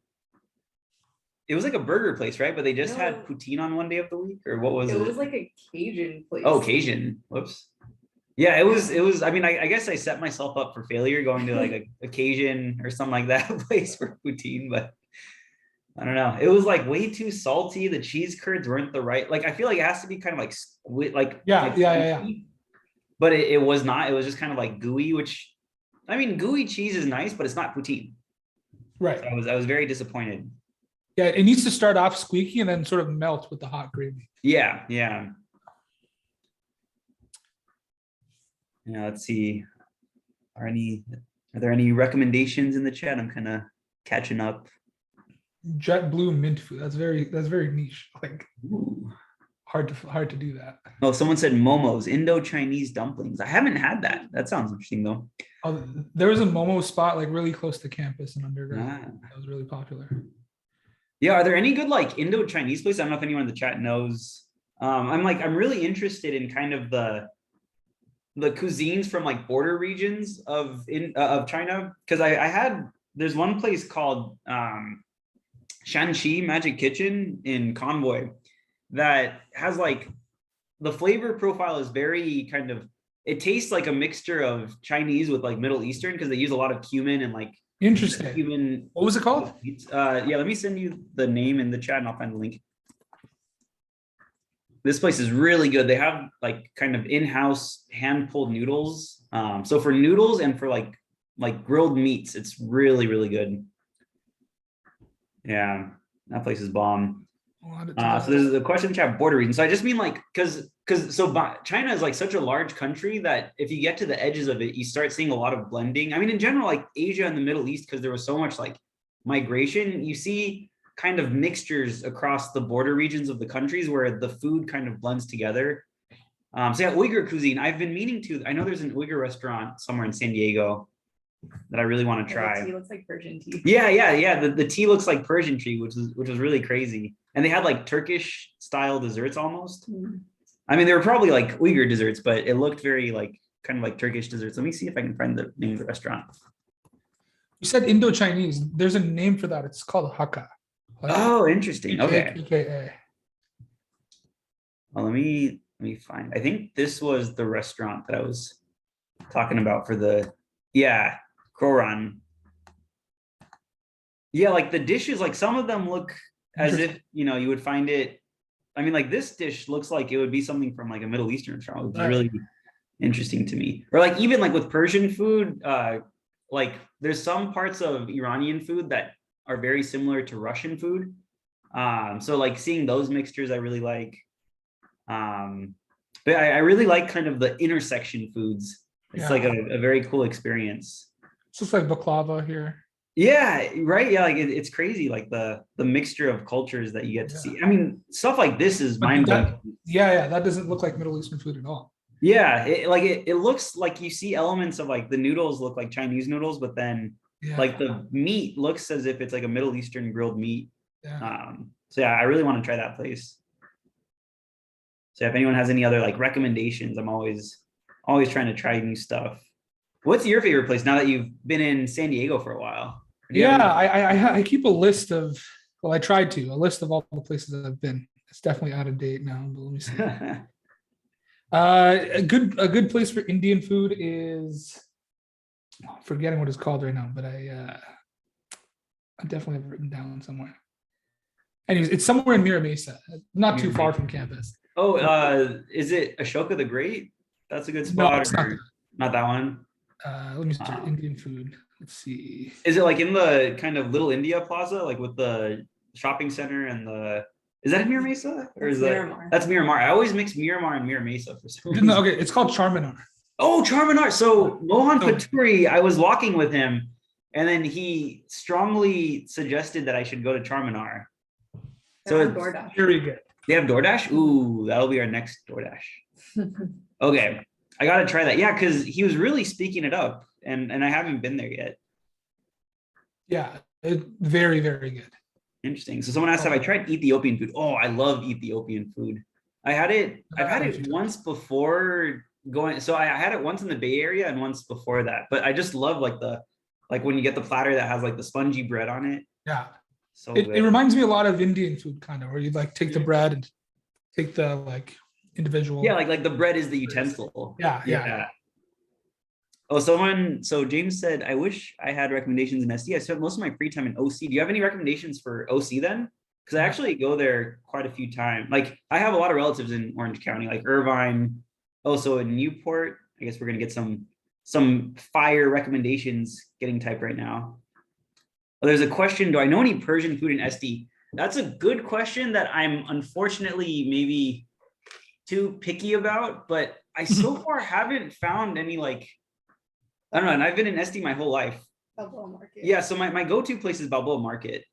was like a burger place, right? But they just had poutine on one day of the week, or what was it? It was like a Cajun place. Oh, Cajun. Whoops. Yeah, it was. I mean, I guess I set myself up for failure going to like a Cajun or something like that place for poutine, but I don't know. It was like way too salty. The cheese curds weren't the right. Like I feel like it has to be kind of like squid, like yeah. But it was not. It was just kind of like gooey, which I mean, gooey cheese is nice, but it's not poutine. Right. So I was very disappointed. Yeah, it needs to start off squeaky and then sort of melt with the hot gravy. Yeah. Let's see. Are there any recommendations in the chat? I'm kind of catching up. JetBlue mint food. That's very niche. Like hard to do that. Oh, someone said momos, Indo-Chinese dumplings. I haven't had that. That sounds interesting though. Oh, there was a momo spot like really close to campus in undergrad. That was really popular. Yeah, are there any good like Indo-Chinese places? I don't know if anyone in the chat knows. I'm really interested in kind of the the cuisines from like border regions of China, because I had there's one place called Shanxi Magic Kitchen in Convoy that has like the flavor profile is very kind of, it tastes like a mixture of Chinese with like Middle Eastern because they use a lot of cumin and like Interesting. cumin. What was it called? Yeah, let me send you the name in the chat and I'll find the link. This place is really good. They have like kind of in-house hand-pulled noodles. So for noodles and for like grilled meats, it's really, really good. Yeah, that place is bomb. So there's a question in the chat, border region. So I just mean like, because China is like such a large country that if you get to the edges of it, you start seeing a lot of blending. I mean, in general, like Asia and the Middle East, because there was so much like migration, you see kind of mixtures across the border regions of the countries where the food kind of blends together. So yeah, Uyghur cuisine. I've been meaning to. I know there's an Uyghur restaurant somewhere in San Diego that I really want to try. The tea looks like Persian tea. Yeah. The tea looks like Persian tea, which was really crazy. And they had like Turkish style desserts almost. Mm. I mean, they were probably like Uyghur desserts, but it looked very like kind of like Turkish desserts. Let me see if I can find the name of the restaurant. You said Indo-Chinese. There's a name for that. It's called Hakka. Oh, interesting. Okay. HKKA. Well, let me find. I think this was the restaurant that I was talking about for the Koran. Yeah, like the dishes, like some of them look as if you would find it. I mean, like this dish looks like it would be something from like a Middle Eastern restaurant, which is really interesting to me. Or like even like with Persian food, like there's some parts of Iranian food that are very similar to Russian food. So like seeing those mixtures, I really like. But I really like kind of the intersection foods. It's like a very cool experience. It's just like baklava here. Yeah, right. Yeah, like it's crazy, like the mixture of cultures that you get to see. I mean, stuff like this is mind-blowing. Yeah, that doesn't look like Middle Eastern food at all. Yeah, it looks like you see elements of like the noodles look like Chinese noodles, but then like the meat looks as if it's like a Middle Eastern grilled meat. So yeah, I really want to try that place. So if anyone has any other like recommendations, I'm always trying to try new stuff. What's your favorite place now that you've been in San Diego for a while? I keep a list of, well, I tried to, a list of all the places I've been. It's definitely out of date now, but let me see. A good place for Indian food is, I'm forgetting what it's called right now, but I definitely have it written down somewhere. Anyways, it's somewhere in Mira Mesa, not too far from campus. Oh, is it Ashoka the Great? That's a good spot. No, it's not that one. Let me see, Indian food. Let's see. Is it like in the kind of Little India Plaza, like with the shopping center and the? Is that in Mira Mesa or is Miramar. That's Miramar? I always mix Miramar and Mira Mesa for some reason. No, okay, it's called Charminar. Oh, Charminar. So Mohan Paturi, I was walking with him, and then he strongly suggested that I should go to Charminar. So it's DoorDash. Very good. They have DoorDash? Ooh, that'll be our next DoorDash. Okay. I gotta try that. Yeah, because he was really speaking it up, and I haven't been there yet. Yeah, very, very good. Interesting. So someone asked, have I tried Ethiopian food? Oh, I love Ethiopian food. I've had it once before going. So I had it once in the Bay Area and once before that. But I just love like when you get the platter that has like the spongy bread on it. Yeah. So it reminds me a lot of Indian food, kind of, where you like take the bread and take the like individual. Yeah, like the bread is the utensil. Yeah. Oh, so James said, I wish I had recommendations in SD. I spent most of my free time in OC. Do you have any recommendations for OC then? Because I actually go there quite a few times. Like I have a lot of relatives in Orange County, like Irvine, also in Newport. I guess we're gonna get some fire recommendations getting typed right now. Oh, there's a question, do I know any Persian food in SD? That's a good question that I'm unfortunately maybe too picky about, but I so far haven't found any like, I don't know, and I've been in SD my whole life. Balboa Market. Yeah, so my go-to place is Balboa Market.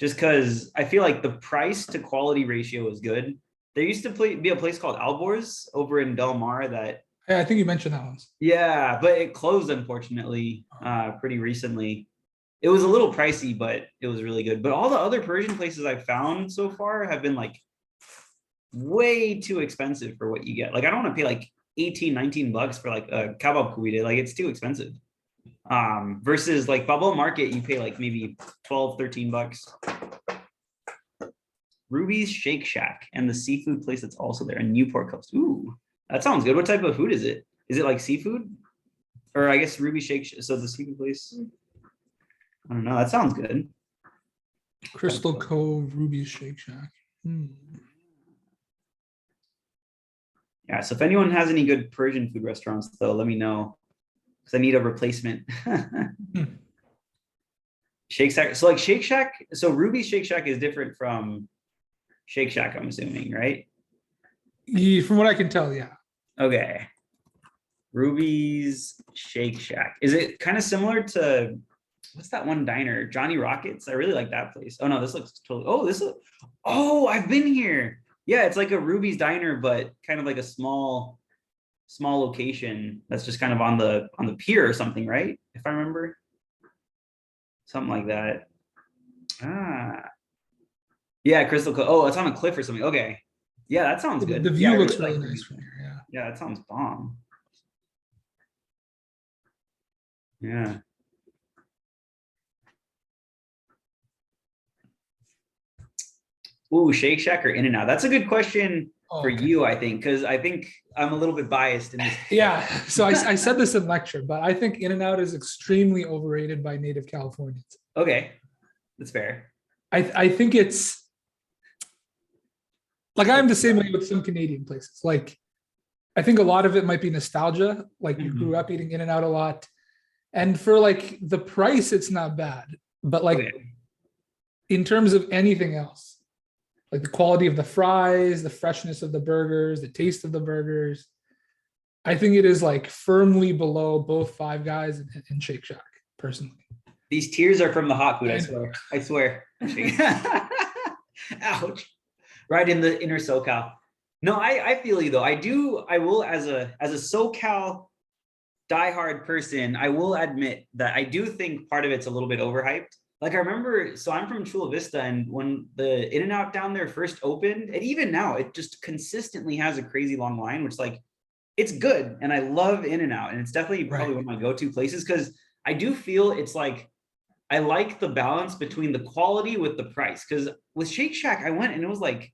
Just because I feel like the price to quality ratio is good. There used to be a place called Alborz over in Del Mar that. Yeah, I think you mentioned that once. Yeah, but it closed unfortunately pretty recently. It was a little pricey, but it was really good. But all the other Persian places I've found so far have been like way too expensive for what you get. Like I don't want to pay like $18-19 for like a kebab kuwite. Like it's too expensive. Versus like Balboa Market, you pay like maybe $12-13. Ruby's Shake Shack and the seafood place that's also there in Newport Coast. Ooh, that sounds good. What type of food is it? Is it like seafood? Or I guess Ruby Shake, so the seafood place. I don't know. That sounds good. Crystal Cove Ruby Shake Shack. Yeah. So if anyone has any good Persian food restaurants, though, let me know because I need a replacement. Shake Shack. So like Shake Shack. So Ruby's Shake Shack is different from Shake Shack, I'm assuming, right? Yeah, from what I can tell, yeah. Okay. Ruby's Shake Shack. Is it kind of similar to what's that one diner? Johnny Rockets. I really like that place. Oh no, this looks totally. Oh, I've been here. Yeah, it's like a Ruby's diner, but kind of like a small location that's just kind of on the pier or something, right? If I remember. Something like that. Yeah, Crystal Cove. Oh, it's on a cliff or something. Okay. Yeah, that sounds good. The view Yeah, I looks really really like nice from here. Yeah. Yeah, that sounds bomb. Yeah. Ooh, Shake Shack or In-N-Out? That's a good question for you, I think, because I think I'm a little bit biased in this. Yeah. So I said this in lecture, but I think In-N-Out is extremely overrated by native Californians. Okay, that's fair. I think it's like I'm the same way with some Canadian places. Like I think a lot of it might be nostalgia. Like you grew up eating In-N-Out a lot. And for like the price, it's not bad. But like in terms of anything else, like the quality of the fries, the freshness of the burgers, the taste of the burgers, I think it is like firmly below both Five Guys and Shake Shack, personally. These tears are from the hot food, I swear. Ouch. Right in the inner SoCal. No, I feel you though. I will as a SoCal diehard person, I will admit that I do think part of it's a little bit overhyped. Like I remember, so I'm from Chula Vista, and when the In-N-Out down there first opened, and even now, it just consistently has a crazy long line, which like, it's good. And I love In-N-Out, and it's definitely probably one of my go-to places because I do feel it's like, I like the balance between the quality with the price. Because with Shake Shack, I went and it was like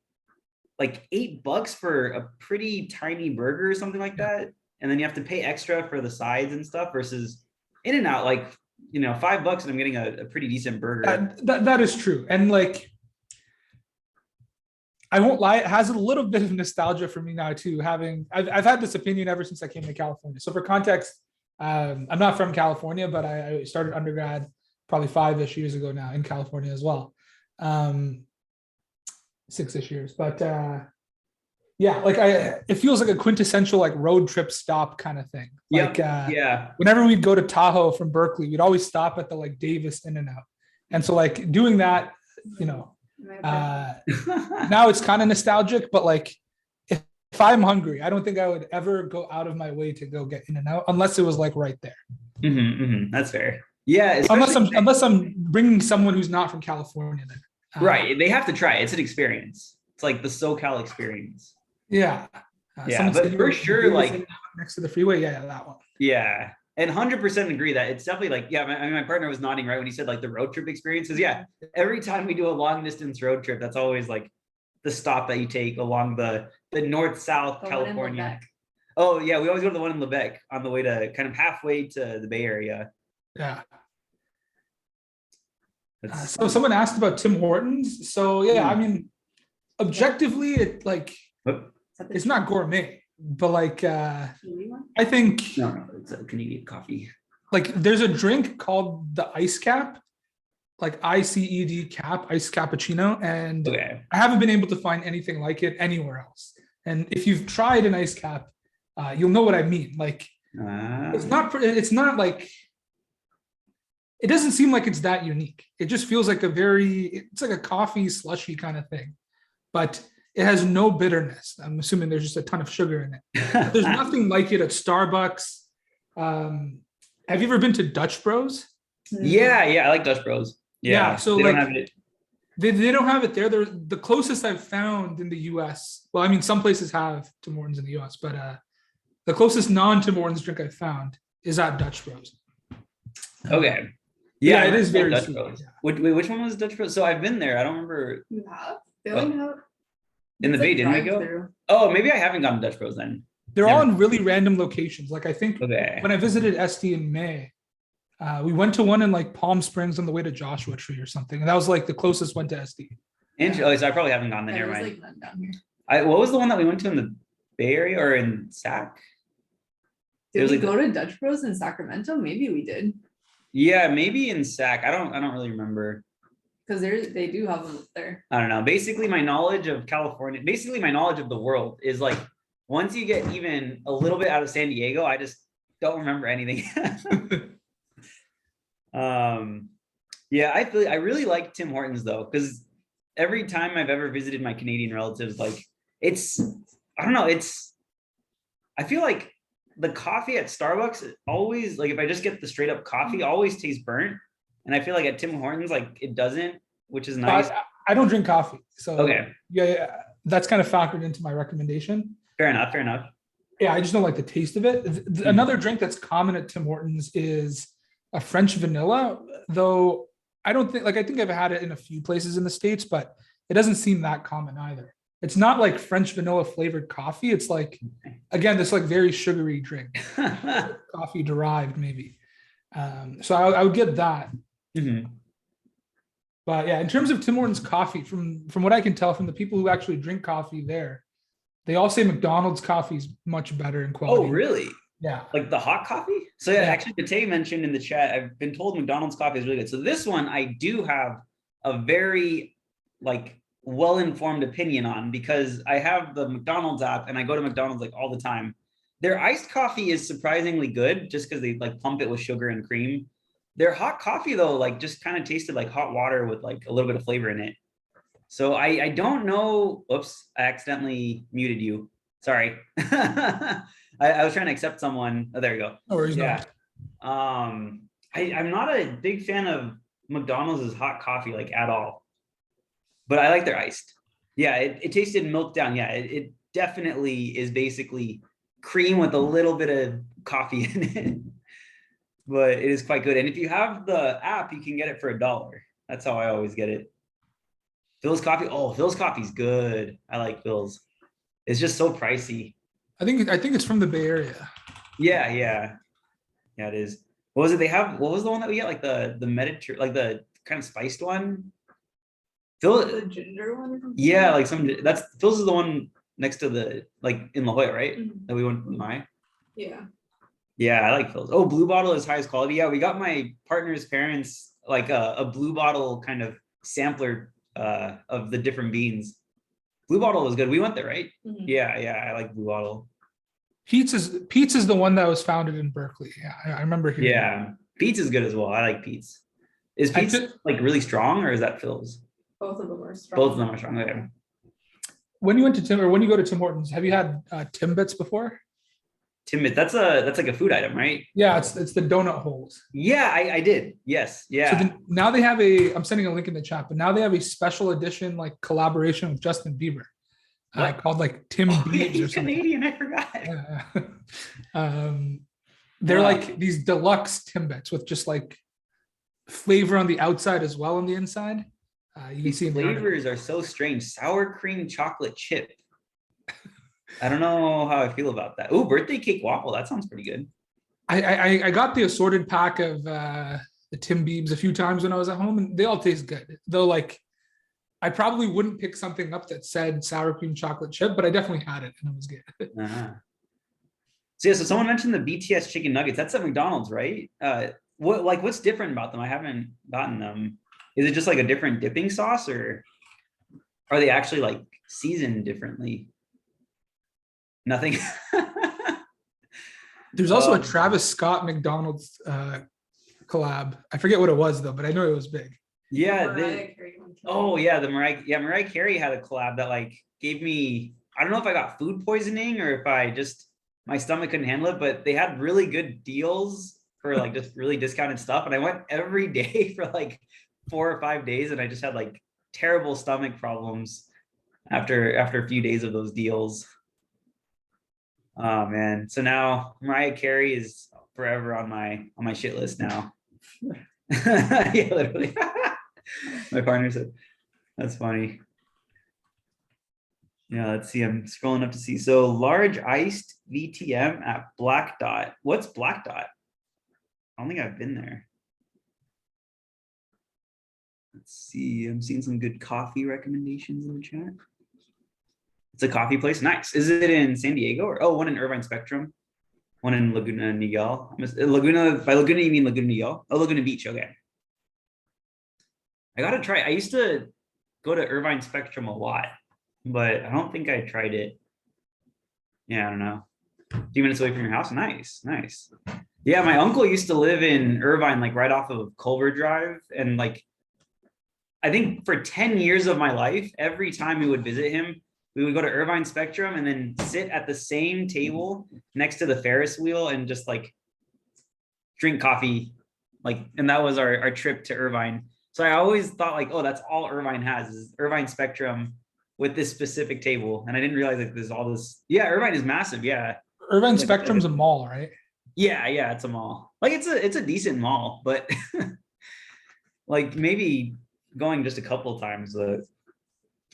$8 for a pretty tiny burger or something like that. And then you have to pay extra for the sides and stuff versus In-N-Out, like, $5 and I'm getting a pretty decent burger. That is true. And like, I won't lie, it has a little bit of nostalgia for me now too, I've had this opinion ever since I came to California. So for context, I'm not from California, but I started undergrad probably 5-ish years ago now in California as well. 6-ish years, but yeah, like it feels like a quintessential like road trip stop kind of thing. Like whenever we'd go to Tahoe from Berkeley, we'd always stop at the like Davis In-N-Out. And so like doing that, now it's kind of nostalgic, but like if I'm hungry, I don't think I would ever go out of my way to go get In-N-Out unless it was like right there. That's fair. Yeah. Unless I'm bringing someone who's not from California there. Right. They have to try it. It's an experience. It's like the SoCal experience. Yeah. But for sure, like next to the freeway. Yeah, that one. Yeah. And 100% agree that it's definitely like, my partner was nodding right when he said like the road trip experiences. Yeah. Every time we do a long distance road trip, that's always like the stop that you take along the north-south California. Oh yeah. We always go to the one in Lebec on the way to kind of halfway to the Bay Area. Yeah. So someone asked about Tim Hortons. So yeah, I mean, objectively, it's not gourmet, but like I think no, it's a Canadian coffee. Like there's a drink called the Ice Cap, like ICED cap, iced cappuccino, and I haven't been able to find anything like it anywhere else. And if you've tried an ice cap, you'll know what I mean. Like it's not like. It doesn't seem like it's that unique. It just feels like it's like a coffee slushy kind of thing, but it has no bitterness. I'm assuming there's just a ton of sugar in it. But there's nothing like it at Starbucks. Have you ever been to Dutch Bros? Yeah, I like Dutch Bros. Yeah, so they don't have it. They don't have it there. They're the closest I've found in the US. Well, I mean, some places have Tim Hortons in the US, but The closest non-Tim Hortons drink I found is at Dutch Bros. Okay. Yeah, I it is remember very Dutch sweet. Bros. Yeah. Which one was Dutch Bros? So I've been there. I don't remember You have? They only have. in the it's Bay, like didn't we go? drive-through. Oh, maybe I haven't gone to Dutch Bros then. They're all Never. in really random locations. Like I think Okay. when I visited SD in May, we went to one in like Palm Springs on the way to Joshua Tree or something. And that was like the closest one to SD. Oh, so I probably haven't gone there. Yeah, Never there's mind. like none down here. What was the one that we went to in the Bay Area or in Sac? It Did was we like go to Dutch Bros in Sacramento? Maybe we did. Yeah, maybe in Sac. I don't really remember. Because they do have them up there. I don't know. Basically, my knowledge of California, basically my knowledge of the world is like once you get even a little bit out of San Diego, I just don't remember anything. Yeah, I really like Tim Hortons though, because every time I've ever visited my Canadian relatives, like I don't know, I feel like the coffee at Starbucks always, like if I just get the straight up coffee, always tastes burnt. And I feel like at Tim Hortons, like it doesn't, which is nice. I don't drink coffee. So Okay. Yeah, that's kind of factored into my recommendation. Fair enough. Yeah, I just don't like the taste of it. Another drink that's common at Tim Hortons is a French vanilla, though I think I've had it in a few places in the States, but it doesn't seem that common either. It's not like French vanilla flavored coffee. It's like, again, this like very sugary drink, coffee derived maybe. So I would get that. Mm-hmm. But yeah, in terms of Tim Hortons coffee, from what I can tell from the people who actually drink coffee there, they all say McDonald's coffee is much better in quality. Oh, really? Yeah. Like the hot coffee? So yeah, actually Pate mentioned in the chat, I've been told McDonald's coffee is really good. So this one I do have a very like well-informed opinion on because I have the McDonald's app and I go to McDonald's like all the time. Their iced coffee is surprisingly good just because they like pump it with sugar and cream. Their hot coffee though, like just kind of tasted like hot water with like a little bit of flavor in it. So I don't know. Oops, I accidentally muted you. Sorry. I was trying to accept someone. Oh, there you go. No worries. Yeah. I'm not a big fan of McDonald's hot coffee like at all, but I like their iced. Yeah, it tasted milk down. Yeah, it definitely is basically cream with a little bit of coffee in it, but it is quite good. And if you have the app, you can get it for $1. That's how I always get it. Phil's coffee. Oh, Phil's coffee's good. I like Phil's. It's just so pricey. I think it's from the Bay Area. Yeah, it is. What was it? What was the one that we get? Like the Mediterranean, like the kind of spiced one. The ginger one or something? Yeah, like Phil's is the one next to the like in La Jolla, right? Mhm. That we went with my. Yeah. Yeah, I like Phil's. Oh, Blue Bottle is highest quality. Yeah, we got my partner's parents like a Blue Bottle kind of sampler of the different beans. Blue Bottle was good. We went there, right? Mhm. Yeah, I like Blue Bottle. Pete's is the one that was founded in Berkeley. Yeah, I remember hearing. Yeah, Pete's is good as well. I like Pete's. Is Pete's like really strong or is that Phil's? Both of them are strong. Both of them are strong. Okay. When you go to Tim Hortons, have you had Timbits before? Timbit, that's like a food item, right? Yeah, it's the donut holes. Yeah, I did. Yes. Yeah. So now they have I'm sending a link in the chat, but now they have a special edition like collaboration with Justin Bieber called like Tim Biebs or something. Canadian, I forgot. Yeah. They're like these deluxe Timbits with just like flavor on the outside as well on the inside. You can see in the flavors are so strange. Sour cream chocolate chip. I don't know how I feel about that. Oh, birthday cake waffle. That sounds pretty good. I got the assorted pack of the Tim Biebs a few times when I was at home, and they all taste good. Though, like, I probably wouldn't pick something up that said sour cream chocolate chip, but I definitely had it and it was good. Uh-huh. So someone mentioned the BTS chicken nuggets. That's at McDonald's, right? What's different about them? I haven't gotten them. Is it just like a different dipping sauce, or are they actually like seasoned differently? Nothing. There's also a Travis Scott McDonald's collab. I forget what it was though, but I know it was big. Yeah. The Mariah Carey had a collab that like gave me, I don't know if I got food poisoning or if my stomach couldn't handle it, but they had really good deals for like just really discounted stuff. And I went every day for like 4 or 5 days, and I just had like terrible stomach problems after a few days of those deals. Oh man. So now Mariah Carey is forever on my shit list now. Yeah, literally. My partner said, that's funny. Yeah, let's see. I'm scrolling up to see. So large iced VTM at Black Dot. What's Black Dot? I don't think I've been there. Let's see. I'm seeing some good coffee recommendations in the chat. It's a coffee place. Nice. Is it in San Diego or one in Irvine Spectrum? One in Laguna Niguel. Laguna, by Laguna you mean Laguna Niguel? Oh, Laguna Beach. Okay. I gotta try. I used to go to Irvine Spectrum a lot, but I don't think I tried it. Yeah, I don't know. A few minutes away from your house. Nice, nice. Yeah, my uncle used to live in Irvine, like right off of Culver Drive. And like, I think for 10 years of my life, every time we would visit him, we would go to Irvine Spectrum and then sit at the same table next to the Ferris wheel and just like drink coffee. Like, and that was our trip to Irvine. So I always thought like, oh, that's all Irvine has is Irvine Spectrum with this specific table. And I didn't realize like there's all this. Yeah, Irvine is massive. Yeah. Irvine Spectrum's a mall, right? Yeah, it's a mall. Like it's a decent mall, but like maybe going just a couple of times.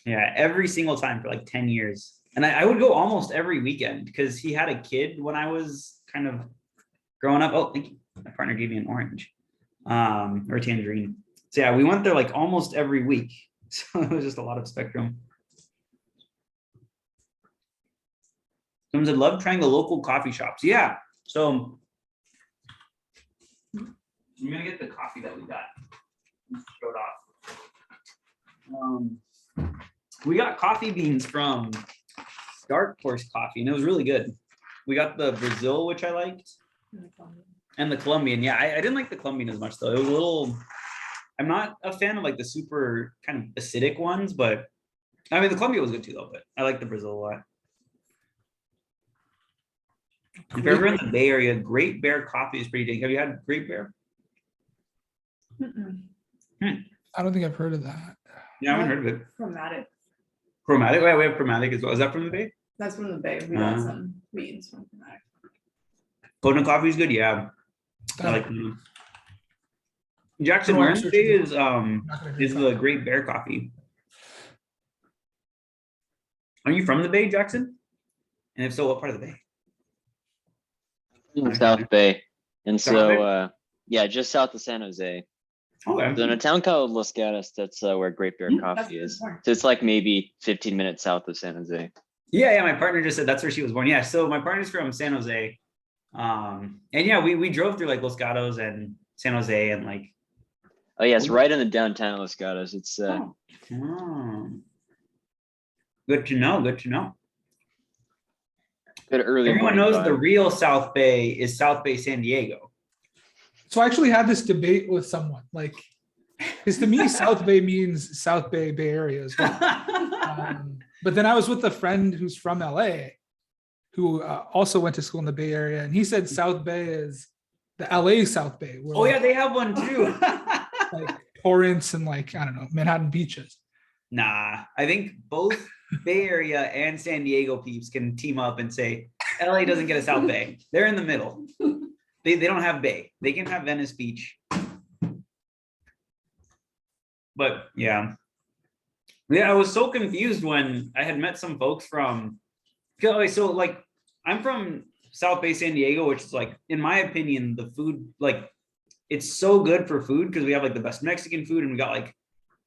Yeah, every single time for like 10 years. And I would go almost every weekend because he had a kid when I was kind of growing up. Oh, thank you. My partner gave me an orange or tangerine. So yeah, we went there like almost every week. So it was just a lot of Spectrum. Someone said, love trying the local coffee shops. Yeah. So I'm gonna get the coffee that we got. Show it off. We got coffee beans from Dark Horse Coffee, and it was really good. We got the Brazil, which I liked, and the Colombian. Yeah, I didn't like the Colombian as much though. It was a little. I'm not a fan of like the super kind of acidic ones, but I mean the Colombian was good too though. But I like the Brazil a lot. If you're ever in the Bay Area, Great Bear Coffee is pretty dang. Have you had Great Bear? I don't think I've heard of that. Yeah, I haven't heard of it. Chromatic. Chromatic? Yeah, we have Chromatic as well. Is that from the Bay? That's from the Bay. We got some beans from Chromatic. Coconut coffee is good. Yeah, I like them. Jackson, where in the Bay is the Great Bear Coffee? Are you from the Bay, Jackson? And if so, what part of the Bay? In South Bay, and South so yeah, just south of San Jose. Okay. So in a town called Los Gatos, that's where Great Bear Coffee is. Smart. So it's like maybe 15 minutes south of San Jose. Yeah, my partner just said that's where she was born. Yeah, so my partner's from San Jose. And yeah, we drove through like Los Gatos and San Jose and like. Oh yes, right in the downtown Los Gatos. It's Good to know. Good to know. good early. Everyone morning knows the vibe. real South Bay is South Bay, San Diego. So I actually had this debate with someone, like, because to me, South Bay means South Bay, Bay Area as well. But then I was with a friend who's from LA, who also went to school in the Bay Area, and he said South Bay is the LA South Bay. Where Oh yeah, they have one too. like Torrance and like, I don't know, Manhattan beaches. Nah, I think both Bay Area and San Diego peeps can team up and say LA doesn't get a South Bay. They're in the middle. They don't have Bay. They can have Venice Beach. But yeah. Yeah, I was so confused when I had met some folks from, so like I'm from South Bay, San Diego, which is like, in my opinion, the food, like it's so good for food because we have like the best Mexican food and we got like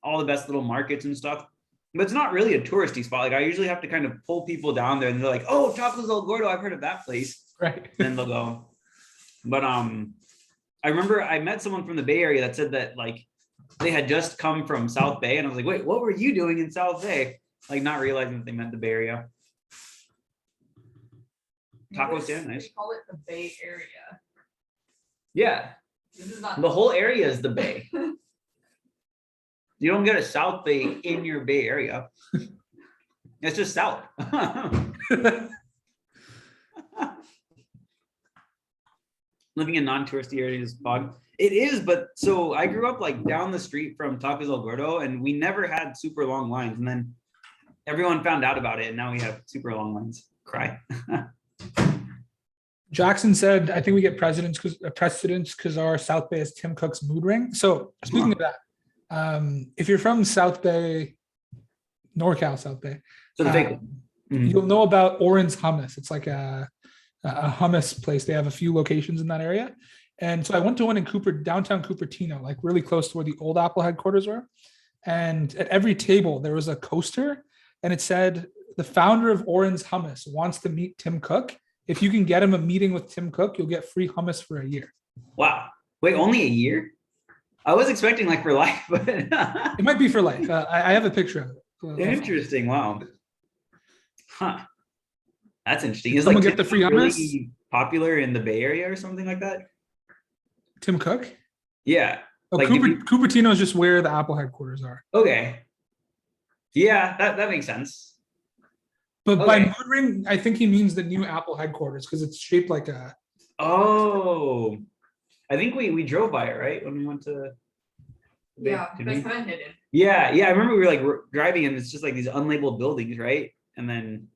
all the best little markets and stuff. But it's not really a touristy spot. Like I usually have to kind of pull people down there and they're like, oh, Tacos El Gordo, I've heard of that place. Right. Then they'll go. But I remember I met someone from the Bay Area that said that like they had just come from South Bay, and I was like, wait, what were you doing in South Bay? Like not realizing that they meant the Bay Area. Taco stand, nice. They call it the Bay Area. Yeah, This is not the whole area is the Bay. You don't get a South Bay in your Bay Area. It's just south. Living in non-touristy areas, fog. It is, but so I grew up like down the street from Tacos El Gordo, and we never had super long lines. And then everyone found out about it, and now we have super long lines. Cry. Jackson said, I think we get precedence because our South Bay is Tim Cook's mood ring. So speaking of that, if you're from South Bay, NorCal South Bay, So the fake one. Mhm. you'll know about Oren's Hummus. It's like a hummus place. They have a few locations in that area. And so I went to one in downtown Cupertino, like really close to where the old Apple headquarters were. And at every table, there was a coaster and it said, the founder of Oren's Hummus wants to meet Tim Cook. If you can get him a meeting with Tim Cook, you'll get free hummus for a year. Wow. Wait, only a year? I was expecting like for life, but It might be for life. I have a picture of it. interesting. Wow. Huh. That's interesting. Is Someone like get the Tim free Cook hummus? really popular in the Bay Area or something like that? Tim Cook? Yeah. Oh, Like, do Cupertino is just where the Apple headquarters are. Okay. Yeah, that makes sense. But by Okay. mood ring, I think he means the new Apple headquarters because it's shaped like a. Oh, I think we drove by it, right? When we went to. Yeah, Did that's we? kind of hidden. Yeah. I remember we were like driving and it's just like these unlabeled buildings, right? And then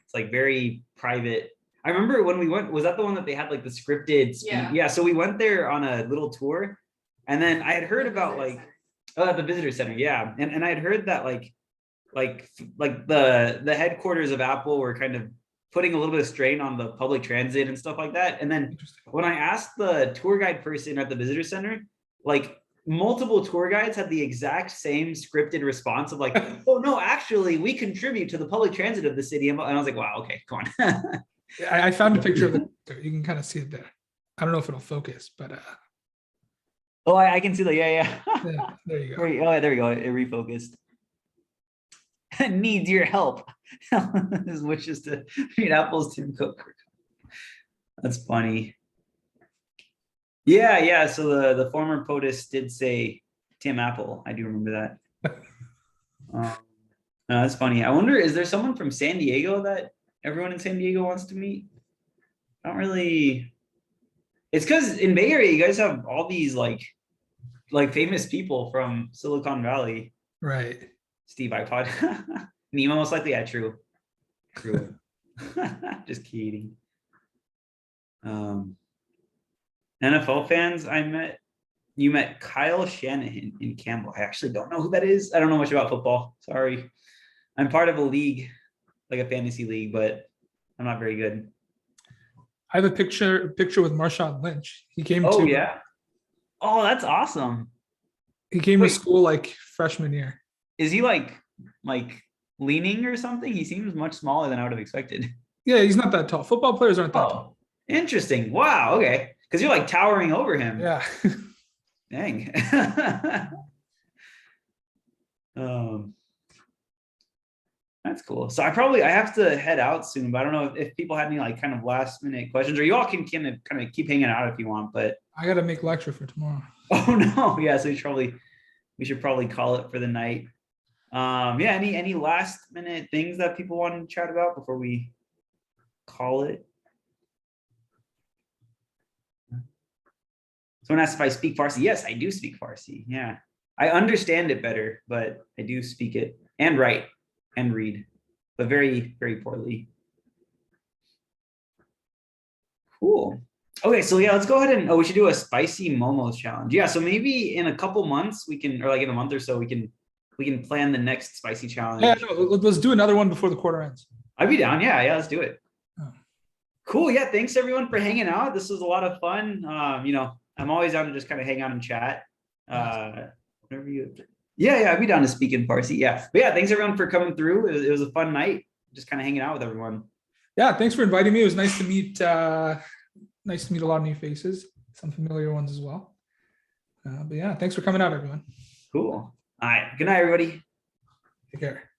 it's like very private. I remember when we went, was that the one that they had like the scripted speed? Yeah. Yeah, so we went there on a little tour and then I had heard about like, the visitor center, yeah. And I had heard that like the headquarters of Apple were kind of putting a little bit of strain on the public transit and stuff like that. And then when I asked the tour guide person at the visitor center, like multiple tour guides had the exact same scripted response of like, oh no, actually we contribute to the public transit of the city. And I was like, wow, okay, come on. I found a picture of it. You can kind of see it there. I don't know if it'll focus, but Oh, I can see that. Yeah. yeah, there you go. Oh, yeah, there we go. It refocused. Needs your help. His wishes to meet Apple's Tim Cook. That's funny. Yeah. So the former POTUS did say Tim Apple. I do remember that. No, that's funny. I wonder, is there someone from San Diego that everyone in San Diego wants to meet? I don't really. It's because in Bay Area, you guys have all these like famous people from Silicon Valley. Right. Steve iPod. Nemo most likely. Yeah, true. Just kidding. NFL fans, you met Kyle Shanahan in Campbell. I actually don't know who that is. I don't know much about football. Sorry. I'm part of a league, like a fantasy league, but I'm not very good. I have a picture with Marshawn Lynch. He came Oh, to yeah. Oh, that's awesome. He came Wait. to school like freshman year. Is he like leaning or something? He seems much smaller than I would have expected. Yeah, he's not that tall. Football players aren't that tall. Oh, interesting. Wow. Okay. Because you're like towering over him. Yeah. Dang. That's cool. So I have to head out soon, but I don't know if people had any like kind of last minute questions, or you all can kind of keep hanging out if you want, but I got to make lecture for tomorrow. oh no. Yeah. So we should probably call it for the night. Yeah. Any last minute things that people want to chat about before we call it? Someone asked if I speak Farsi. Yes, I do speak Farsi. Yeah. I understand it better, but I do speak it and write and read, but very, very poorly. Cool. Okay, so yeah, let's go ahead and we should do a spicy momos challenge. Yeah, so maybe in a couple months we can, or like in a month or so, we can plan the next spicy challenge. Yeah, no, let's do another one before the quarter ends. I'd be down. Yeah, let's do it. Oh. Cool. Yeah, thanks everyone for hanging out. This was a lot of fun. I'm always down to just kind of hang out and chat. Whatever you. Yeah, I'd be down to speak in Farsi. Yeah, but yeah, thanks everyone for coming through. It was a fun night, just kind of hanging out with everyone. Yeah, thanks for inviting me. It was nice to meet. Nice to meet a lot of new faces, some familiar ones as well. But yeah, thanks for coming out, everyone. Cool. All right. Good night, everybody. Take care.